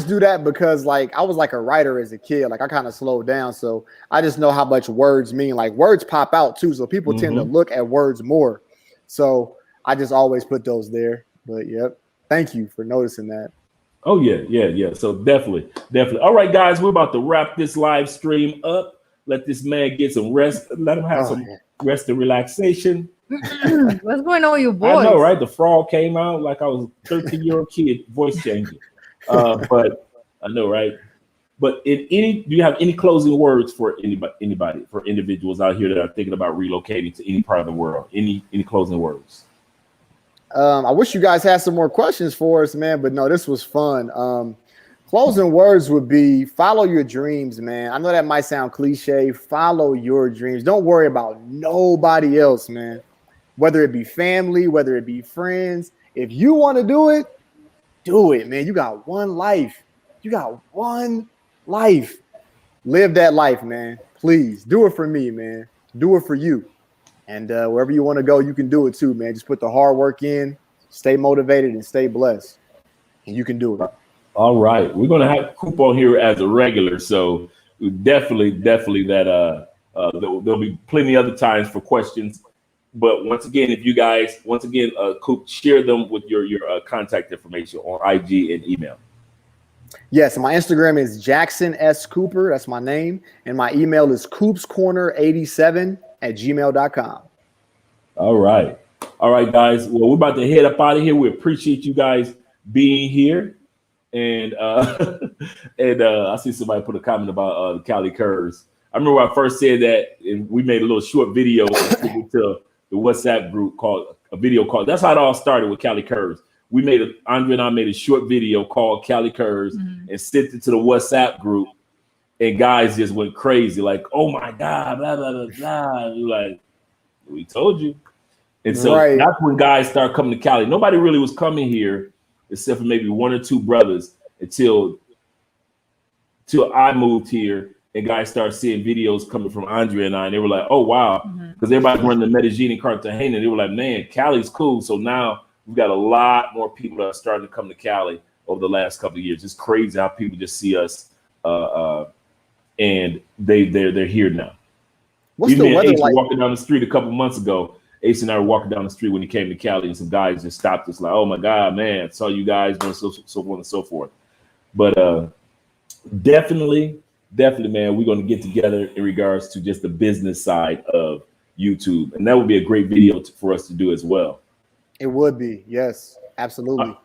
Speaker 3: do that because like I was like a writer as a kid. Like I kind of slowed down, so I just know how much words mean. Like words pop out too, so people tend to look at words more. So I just always put those there. But yep, thank you for noticing that.
Speaker 1: Oh yeah. So definitely. All right, guys, we're about to wrap this live stream up. Let this man get some rest. Let him have some rest and relaxation.
Speaker 2: What's going on with your voice?
Speaker 1: I know, right? The frog came out like I was a 13-year-old kid, voice changing. But I know, right? But do you have any closing words for anybody, for individuals out here that are thinking about relocating to any part of the world? Any closing words?
Speaker 3: I wish you guys had some more questions for us, man. But no, this was fun. Closing words would be follow your dreams, man. I know that might sound cliche. Follow your dreams. Don't worry about nobody else, man. Whether it be family, whether it be friends. If you want to do it, man. You got one life. Live that life, man. Please do it for me, man. Do it for you. And wherever you want to go, you can do it too, man. Just put the hard work in, stay motivated, and stay blessed. And you can do it.
Speaker 1: All right. We're going to have Coop on here as a regular. So definitely that there'll be plenty other times for questions. But once again, if you guys, Coop, share them with your contact information on IG and email.
Speaker 3: Yes, my Instagram is Jackson S. Cooper. That's my name. And my email is coopscorner87@gmail.com. All
Speaker 1: right, guys. Well, we're about to head up out of here. We appreciate you guys being here. And I see somebody put a comment about the Cali Curves. I remember when I first said that, and we made a little short video to the WhatsApp group called That's how it all started with Cali Curves. Andre and I made a short video called Cali Curves and sent it to the WhatsApp group, and guys just went crazy, like, "Oh my God, blah blah blah blah." And we're like, "We told you." And so that's when guys start coming to Cali. Nobody really was coming here except for maybe one or two brothers until I moved here, and guys started seeing videos coming from Andre and I, and they were like, "Oh wow," because everybody's running to Medellin and Cartagena, and they were like, "Man, Cali's cool." So now we've got a lot more people that are starting to come to Cali over the last couple of years. It's crazy how people just see us, and they're here now.
Speaker 3: What's the weather like?
Speaker 1: Walking down the street a couple months ago, Ace and I were walking down the street when he came to Cali, and some guys just stopped us like, "Oh my God, man, I saw you guys doing so on and so forth." But definitely, man, we're going to get together in regards to just the business side of YouTube, and that would be a great video for us to do as well.
Speaker 3: It would be, yes, absolutely.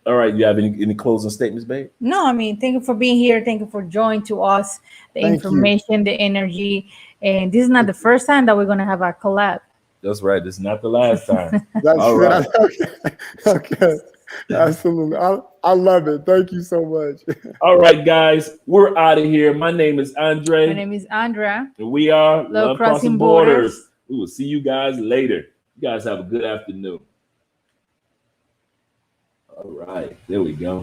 Speaker 1: All right, you have any closing statements, babe?
Speaker 2: No, I mean, thank you for being here. Thank you for joining to us, the information, the energy. And this is not the first time that we're going to have our collab.
Speaker 1: That's right. This is not the last time.
Speaker 3: That's all right. Okay. Absolutely. I love it. Thank you so much.
Speaker 1: All right, guys, we're out of here. My name is Andre.
Speaker 2: My name is Andra.
Speaker 1: And we are
Speaker 2: Love Crossing Borders.
Speaker 1: We will see you guys later. You guys have a good afternoon. All right, there we go.